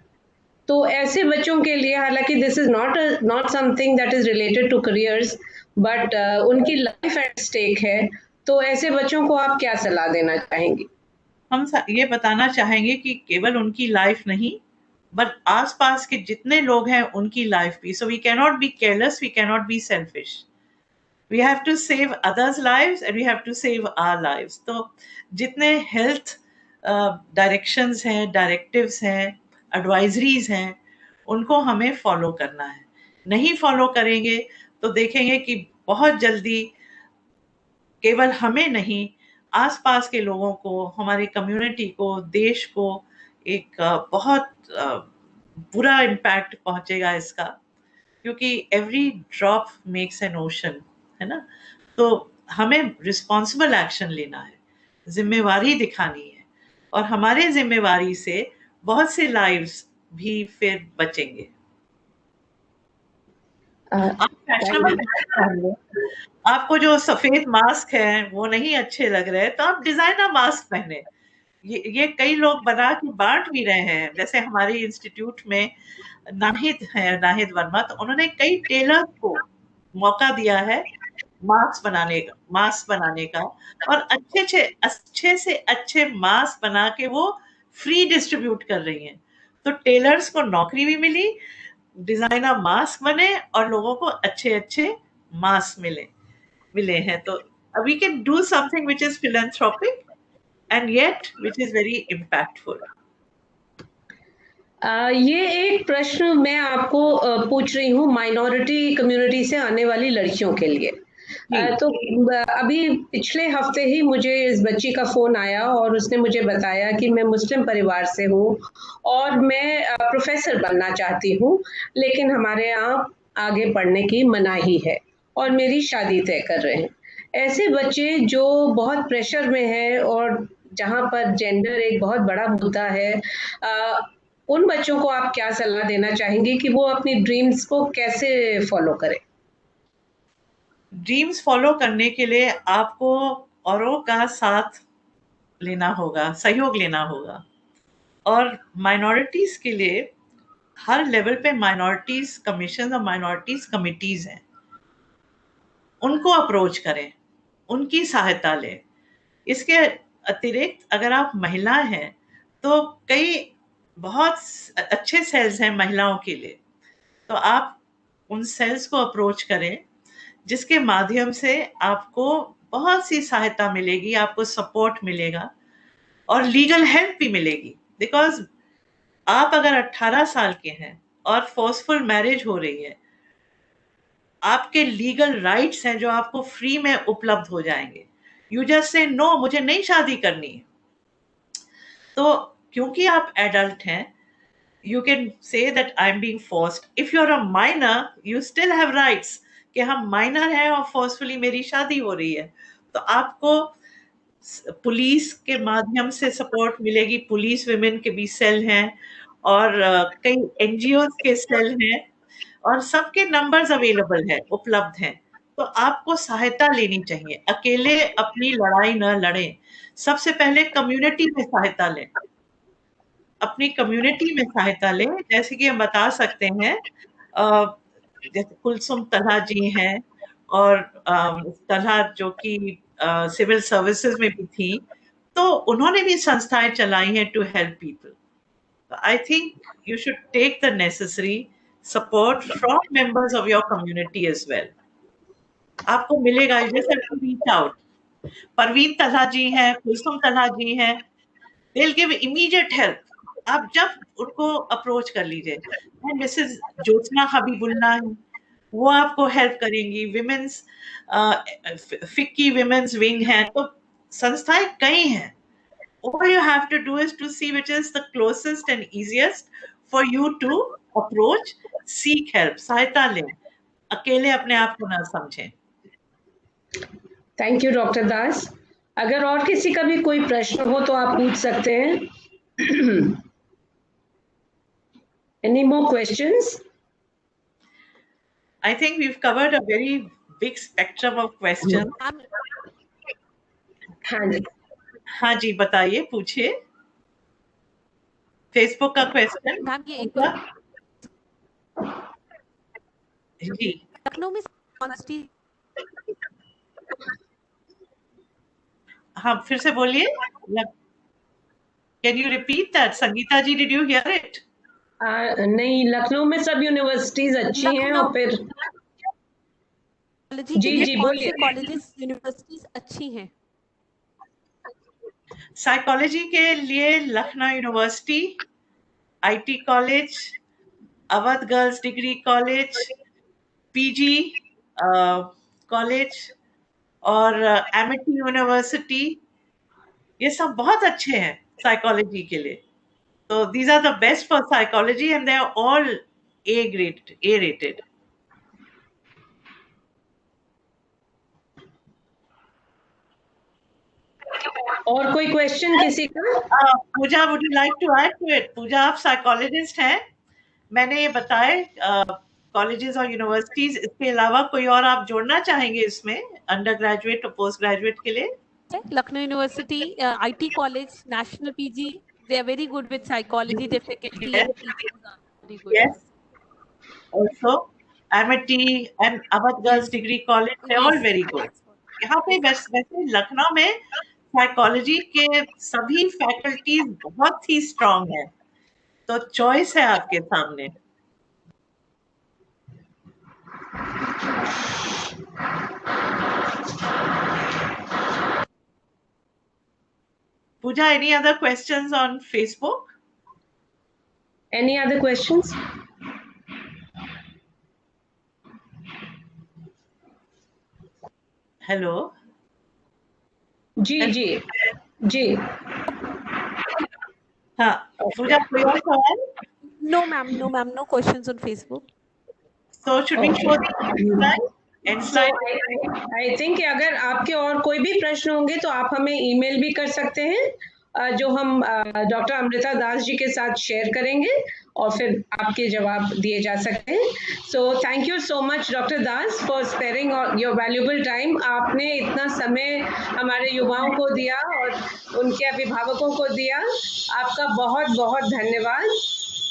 तो ऐसे बच्चों के लिए, हालांकि this is not something that is related to careers, but उनकी लाइफ एट स्टेक है, तो ऐसे बच्चों को आप क्या सलाह देना चाहेंगे? हम ये बताना चाहेंगे कि केवल उनकी लाइफ नहीं, बट आसपास के जितने लोग हैं उनकी लाइफ भी। So we can not be careless, we can not be selfish, we have to save others lives and we have to save our lives. तो जितने हेल्थ डायरेक्शंस हैं, डायरेक्टिव्स हैं, एडवाइजरीज हैं, उनको हमें फॉलो करना है। नहीं फॉलो करेंगे तो देखेंगे कि बहुत जल्दी केवल हमें नहीं, आसपास के लोगों को, हमारी कम्युनिटी को, देश को एक बहुत बुरा इम्पैक्ट पहुंचेगा इसका, क्योंकि every drop makes an ocean, है ना। तो हमें रिस्पॉन्सिबल एक्शन लेना है, जिम्मेवारी दिखानी है, और हमारे जिम्मेवारी से बहुत से लाइव्स भी फिर बचेंगे। आपको जो सफेद मास्क है वो नहीं अच्छे लग रहे, तो आप डिजाइनर मास्क पहने। ये कई लोग बना के बांट भी रहे हैं, जैसे हमारे इंस्टीट्यूट में नाहिद है, नाहिद वर्मा, तो उन्होंने कई टेलर को मौका दिया है मास्क बनाने का, और अच्छे से अच्छे मास्क बना के वो फ्री डिस्ट्रीब्यूट कर रही हैं। तो टेलर्स को नौकरी भी मिली, डिजाइनर मास्क बने, और लोगों को अच्छे मास्क मिले हैं। तो we can do something which is philanthropic and yet which is very impactful. ये एक प्रश्न मैं आपको पूछ रही हूँ माइनॉरिटी कम्युनिटी से आने वाली लड़कियों के लिए। तो अभी पिछले हफ्ते ही मुझे इस बच्ची का फोन आया और उसने मुझे बताया कि मैं मुस्लिम परिवार से हूँ और मैं प्रोफेसर बनना चाहती हूँ, लेकिन हमारे यहाँ आगे पढ़ने की मनाही है और मेरी शादी तय कर रहे हैं। ऐसे बच्चे जो बहुत प्रेशर में है और जहाँ पर जेंडर एक बहुत बड़ा मुद्दा है, उन बच्चों को आप क्या सलाह देना चाहेंगे कि वो अपनी ड्रीम्स को कैसे फॉलो करें? ड्रीम्स फॉलो करने के लिए आपको औरों का साथ लेना होगा, सहयोग लेना होगा। और माइनॉरिटीज के लिए हर लेवल पे माइनॉरिटीज कमीशन और माइनॉरिटीज कमिटीज हैं, उनको अप्रोच करें, उनकी सहायता लें। इसके अतिरिक्त अगर आप महिला हैं तो कई बहुत अच्छे सेल्स हैं महिलाओं के लिए, तो आप उन सेल्स को अप्रोच करें, जिसके माध्यम से आपको बहुत सी सहायता मिलेगी, आपको सपोर्ट मिलेगा और लीगल हेल्प भी मिलेगी। बिकॉज आप अगर 18 साल के हैं और फोर्सफुल मैरिज हो रही है, आपके लीगल राइट्स हैं जो आपको फ्री में उपलब्ध हो जाएंगे। यू जस्ट से नो, मुझे नहीं शादी करनी है, तो क्योंकि आप एडल्ट हैं, you can say that I'm being forced. If you're a minor, you still have rights कि हम माइनर हैं और फोर्सफुली मेरी शादी हो रही है, तो आपको पुलिस के माध्यम से सपोर्ट मिलेगी। पुलिस विमेन के भी सेल हैं और कई एनजीओ के सेल हैं और सबके नंबर्स अवेलेबल है, उपलब्ध हैं। तो आपको सहायता लेनी चाहिए, अकेले अपनी लड़ाई न लड़ें। सबसे पहले कम्युनिटी में सहायता लें, अपनी कम्युनिटी में सहायता लें। जैसे कि हम बता सकते हैं, जैसे कुलसुम तलहा जी हैं और तलहा जो कि सिविल सर्विसेज में भी थी, तो उन्होंने भी संस्थाएं चलाई हैं to help people. I think you should take the necessary support from members of your community as well. आपको मिलेगा, जैसे रीच आउट। परवीन तलहा जी हैं, कुलसुम तलहा जी हैं, they will give immediate help. आप जब उनको अप्रोच कर लीजिए। एंड मिसेस ज्योत्सना हबीबुल्ला है, वो आपको हेल्प करेंगी। विमेंस फिक्की विमेंस विंग है, तो संस्थाएं कई हैं। All you have to do is to see which is the closest and easiest for you to approach, seek help, सहायता लें, अकेले अपने आप को ना समझें। थैंक यू डॉक्टर दास। अगर और किसी का भी कोई प्रश्न हो तो आप पूछ सकते हैं। Any more questions? I think we've covered a very big spectrum of questions. हाँ जी, हाँ जी, बताइए, पूछिए। फेसबुक का क्वेश्चन मैम ये एक जी, लखनऊ में यूनिवर्सिटी, हाँ फिर से बोलिए। Can you repeat that? Sangeeta ji, did you hear it? नहीं, लखनऊ में सब यूनिवर्सिटीज अच्छी हैं और फिर कॉलेज के लिए कौन से कॉलेजेस यूनिवर्सिटीज अच्छी हैं? साइकोलॉजी के लिए Lucknow university, IT college, Awadh girls degree college, PG college और एमिटी यूनिवर्सिटी, ये सब बहुत अच्छे हैं साइकोलॉजी के लिए। तो these are the best for psychology and they are all A rated. और कोई क्वेश्चन किसी का? Pooja, would you like to add to it? Pooja, आप साइकोलॉजिस्ट हैं, मैंने ये बताए कॉलेजेस और यूनिवर्सिटीज, इसके अलावा कोई और आप जोड़ना चाहेंगे इसमें, अंडर ग्रेजुएट और पोस्ट ग्रेजुएट के लिए? Lucknow university, IT college, national PG, they are very good with psychology, their faculty and teachers are very good. Yes. Also, Amity and Awadh Girls Degree College, they're all very good. यहाँ पे वैसे लखनऊ में साइकोलॉजी के सभी फैकल्टीज बहुत ही स्ट्रांग है, तो चॉइस है आपके सामने। Pooja, any other questions on Facebook? Any other questions? Hello. जी जी जी। हाँ, पूजा, कोई और सवाल? No ma'am, no questions on Facebook. So should we show the end slide? End So slide. I think अगर आपके और कोई भी प्रश्न होंगे तो आप हमें ईमेल भी कर सकते हैं, जो हम डॉक्टर अमृता दास जी के साथ शेयर करेंगे और फिर आपके जवाब दिए जा सकते हैं. So thank you so much doctor Das for sparing your valuable time. आपने इतना समय हमारे युवाओं को दिया और उनके अभिभावकों को दिया. आपका बहुत बहुत धन्यवाद.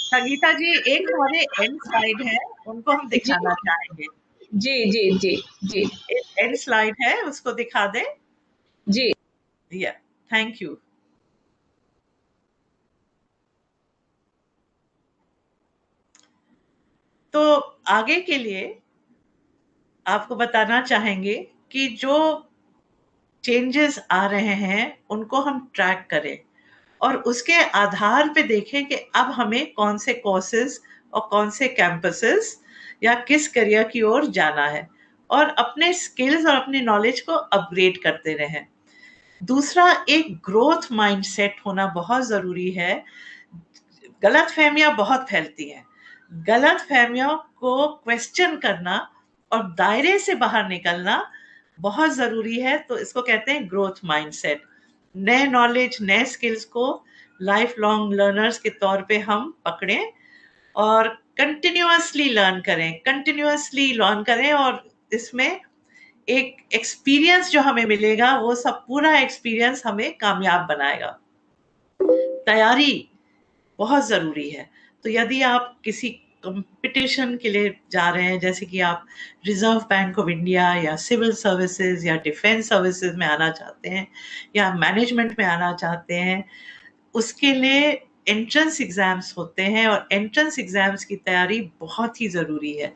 संगीता जी, एक हमारे एंड स्लाइड है, उनको हम दिखाना चाहेंगे. जी जी जी जी. एक एंड स्लाइड है, उसको दिखा दें. जी. या, थैंक यू. तो आगे के लिए आपको बताना चाहेंगे कि जो चेंजेस आ रहे हैं उनको हम ट्रैक करें और उसके आधार पे देखें कि अब हमें कौन से कोर्सेज और कौन से कैंपसेस या किस करियर की ओर जाना है और अपने स्किल्स और अपनी नॉलेज को अपग्रेड करते रहें. दूसरा, एक ग्रोथ माइंडसेट होना बहुत ज़रूरी है. गलतफहमियां बहुत फैलती हैं. गलतफहमियों को क्वेश्चन करना और दायरे से बाहर निकलना बहुत ज़रूरी है. तो इसको कहते हैं ग्रोथ माइंडसेट. नए नॉलेज, नए स्किल्स को लाइफ लॉन्ग लर्नर्स के तौर पे हम पकड़ें और कंटिन्यूअसली लर्न करें और इसमें एक एक्सपीरियंस जो हमें मिलेगा वो सब पूरा एक्सपीरियंस हमें कामयाब बनाएगा. तैयारी बहुत ज़रूरी है. तो यदि आप किसी कंपटीशन के लिए जा रहे हैं, जैसे कि आप रिजर्व बैंक ऑफ इंडिया या सिविल सर्विसेज या डिफेंस सर्विसेज में आना चाहते हैं या मैनेजमेंट में आना चाहते हैं, उसके लिए एंट्रेंस एग्जाम्स होते हैं और एंट्रेंस एग्जाम्स की तैयारी बहुत ही ज़रूरी है.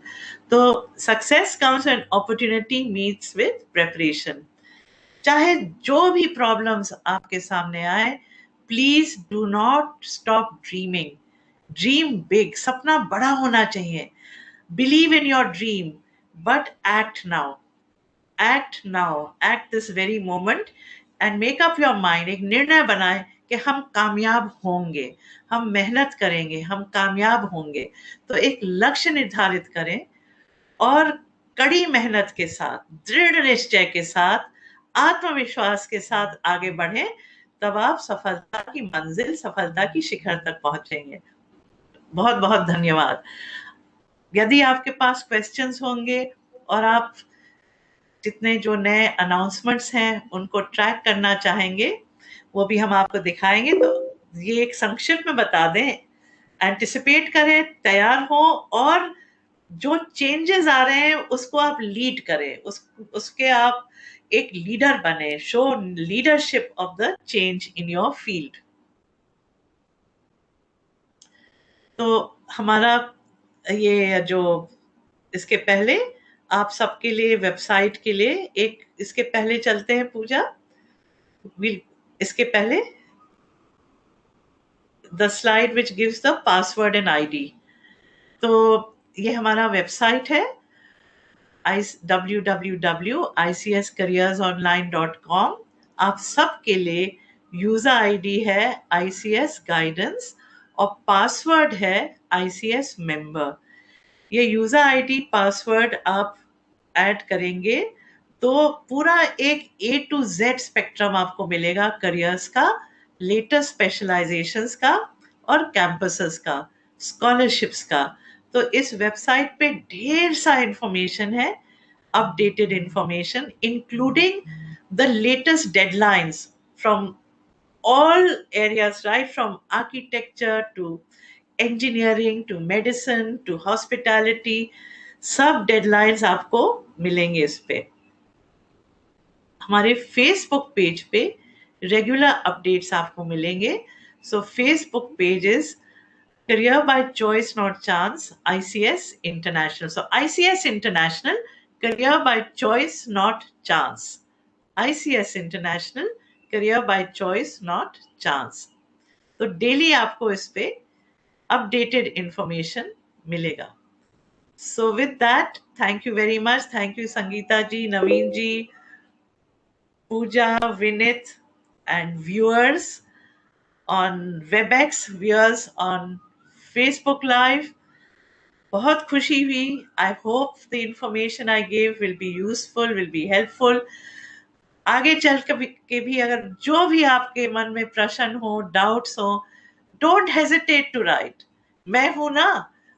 तो success comes when opportunity meets with preparation. चाहे जो भी प्रॉब्लम्स आपके सामने आए, please do not stop dreaming. Dream big, सपना बड़ा होना चाहिए. Believe in your dream but act now. Act this very moment and make up your mind. एक निर्णय बनाए कि हम कामयाब होंगे, हम मेहनत करेंगे, हम कामयाब होंगे. तो एक लक्ष्य निर्धारित करें और कड़ी मेहनत के साथ, दृढ़ निश्चय के साथ, आत्मविश्वास के साथ आगे बढ़ें. तब आप सफलता की मंजिल, सफलता की शिखर तक पहुंचेंगे. बहुत बहुत धन्यवाद. यदि आपके पास क्वेश्चंस होंगे और आप जितने जो नए अनाउंसमेंट्स हैं उनको ट्रैक करना चाहेंगे, वो भी हम आपको दिखाएंगे. तो ये एक संक्षिप्त में बता दें, एंटिसिपेट करें, तैयार हो और जो चेंजेस आ रहे हैं उसको आप लीड करें, उसके आप एक लीडर बने. Show leadership of the change in your field. तो हमारा ये जो इसके पहले आप सबके लिए वेबसाइट के लिए एक इसके पहले चलते हैं पूजा. इसके पहले the slide which gives the password and ID. तो ये हमारा वेबसाइट है www.icscareersonline.com. आप सबके लिए यूजर आईडी है ICS गाइडेंस और पासवर्ड है ICS मेंबर. ये यूजर आईडी पासवर्ड आप ऐड करेंगे तो पूरा एक A to Z स्पेक्ट्रम आपको मिलेगा करियर्स का, लेटेस्ट स्पेशलाइजेशंस का और कैंपसेस का, स्कॉलरशिप्स का. तो इस वेबसाइट पे ढेर सा इंफॉर्मेशन है, updated information including the latest deadlines from all areas, right from architecture to engineering to medicine to hospitality. सब डेडलाइंस आपको मिलेंगे इस पे. हमारे फेसबुक पेज पे रेगुलर अपडेट्स आपको मिलेंगे. सो Facebook page is Career by Choice Not Chance, ICS International. So ICS International, Career by Choice Not Chance. ICS International, Career by Choice Not Chance. तो डेली आपको इस पे अपडेटेड इंफॉर्मेशन मिलेगा. So with that, thank you very much. Thank you Sangeeta ji, Naveen ji, Pooja, Vineet and viewers on WebEx, viewers on Facebook Live. बहुत खुशी हुई. I hope the information I gave will be useful, will be helpful. आगे चल के भी अगर जो भी आपके मन में प्रश्न हो, डाउट्स हो, don't hesitate to write. मैं हूं ना.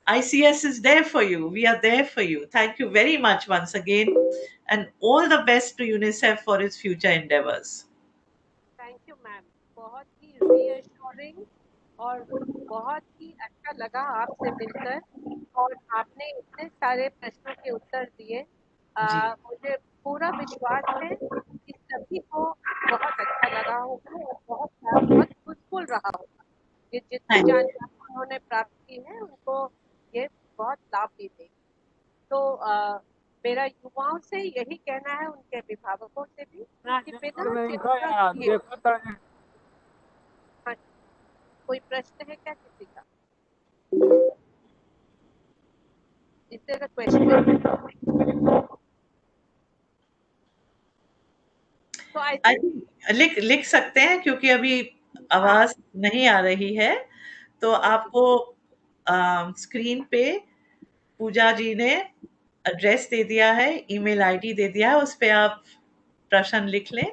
ICS is there for you. We are there for you. Thank you very much once again, and all the best to UNICEF for its future endeavors. Thank you ma'am, बहुत ही रीअश्योरिंग और बहुत ही अच्छा लगा आपसे मिलकर, और आपने इतने सारे प्रश्नों के उत्तर दिए. मुझे पूरा विश्वास है कि सभी को बहुत अच्छा लगा होगा और बहुत यूजफुल रहा होगा. ये जितनी जानकारी उन्होंने प्राप्त की है उनको ये बहुत लाभ भी देगी. तो मेरा युवाओं से यही कहना है, उनके अभिभावकों से भी, कि बिना चिंता किए. कोई प्रश्न है क्या किसी का? Is there a question? So I think लिख सकते हैं, क्योंकि अभी आवाज नहीं आ रही है. तो आपको स्क्रीन पे पूजा जी ने एड्रेस दे दिया है, ईमेल आईडी दे दिया है, उस पे आप प्रश्न लिख लें.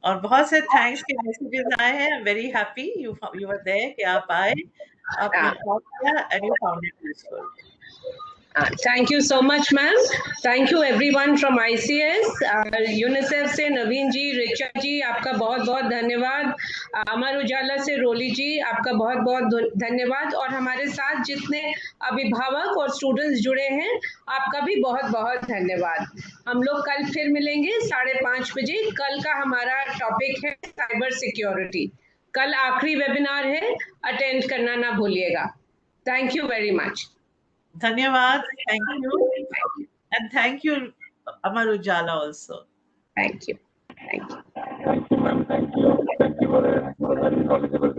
और बहुत से थैंक्स के मैसेजेस आए हैं. Very happy you were there कि आप आए, आपने टॉक किया and you found it useful. Thank you so much, ma'am. Thank you everyone from ICS. UNICEF से नवीन जी, रिचा जी, आपका बहुत बहुत धन्यवाद. अमर उजाला से रोली जी, आपका बहुत बहुत धन्यवाद. और हमारे साथ जितने अभिभावक और स्टूडेंट्स जुड़े हैं, आपका भी बहुत बहुत धन्यवाद. हम लोग कल फिर मिलेंगे 5:30 बजे. कल का हमारा टॉपिक है साइबर सिक्योरिटी. कल आखिरी वेबिनार है, अटेंड करना ना भूलिएगा. Thank you very much. धन्यवाद. Thank you and thank you Amar Ujala also. Thank you. Thank you. Thank you, ma'am. Thank you. Thank you for a very knowledgeable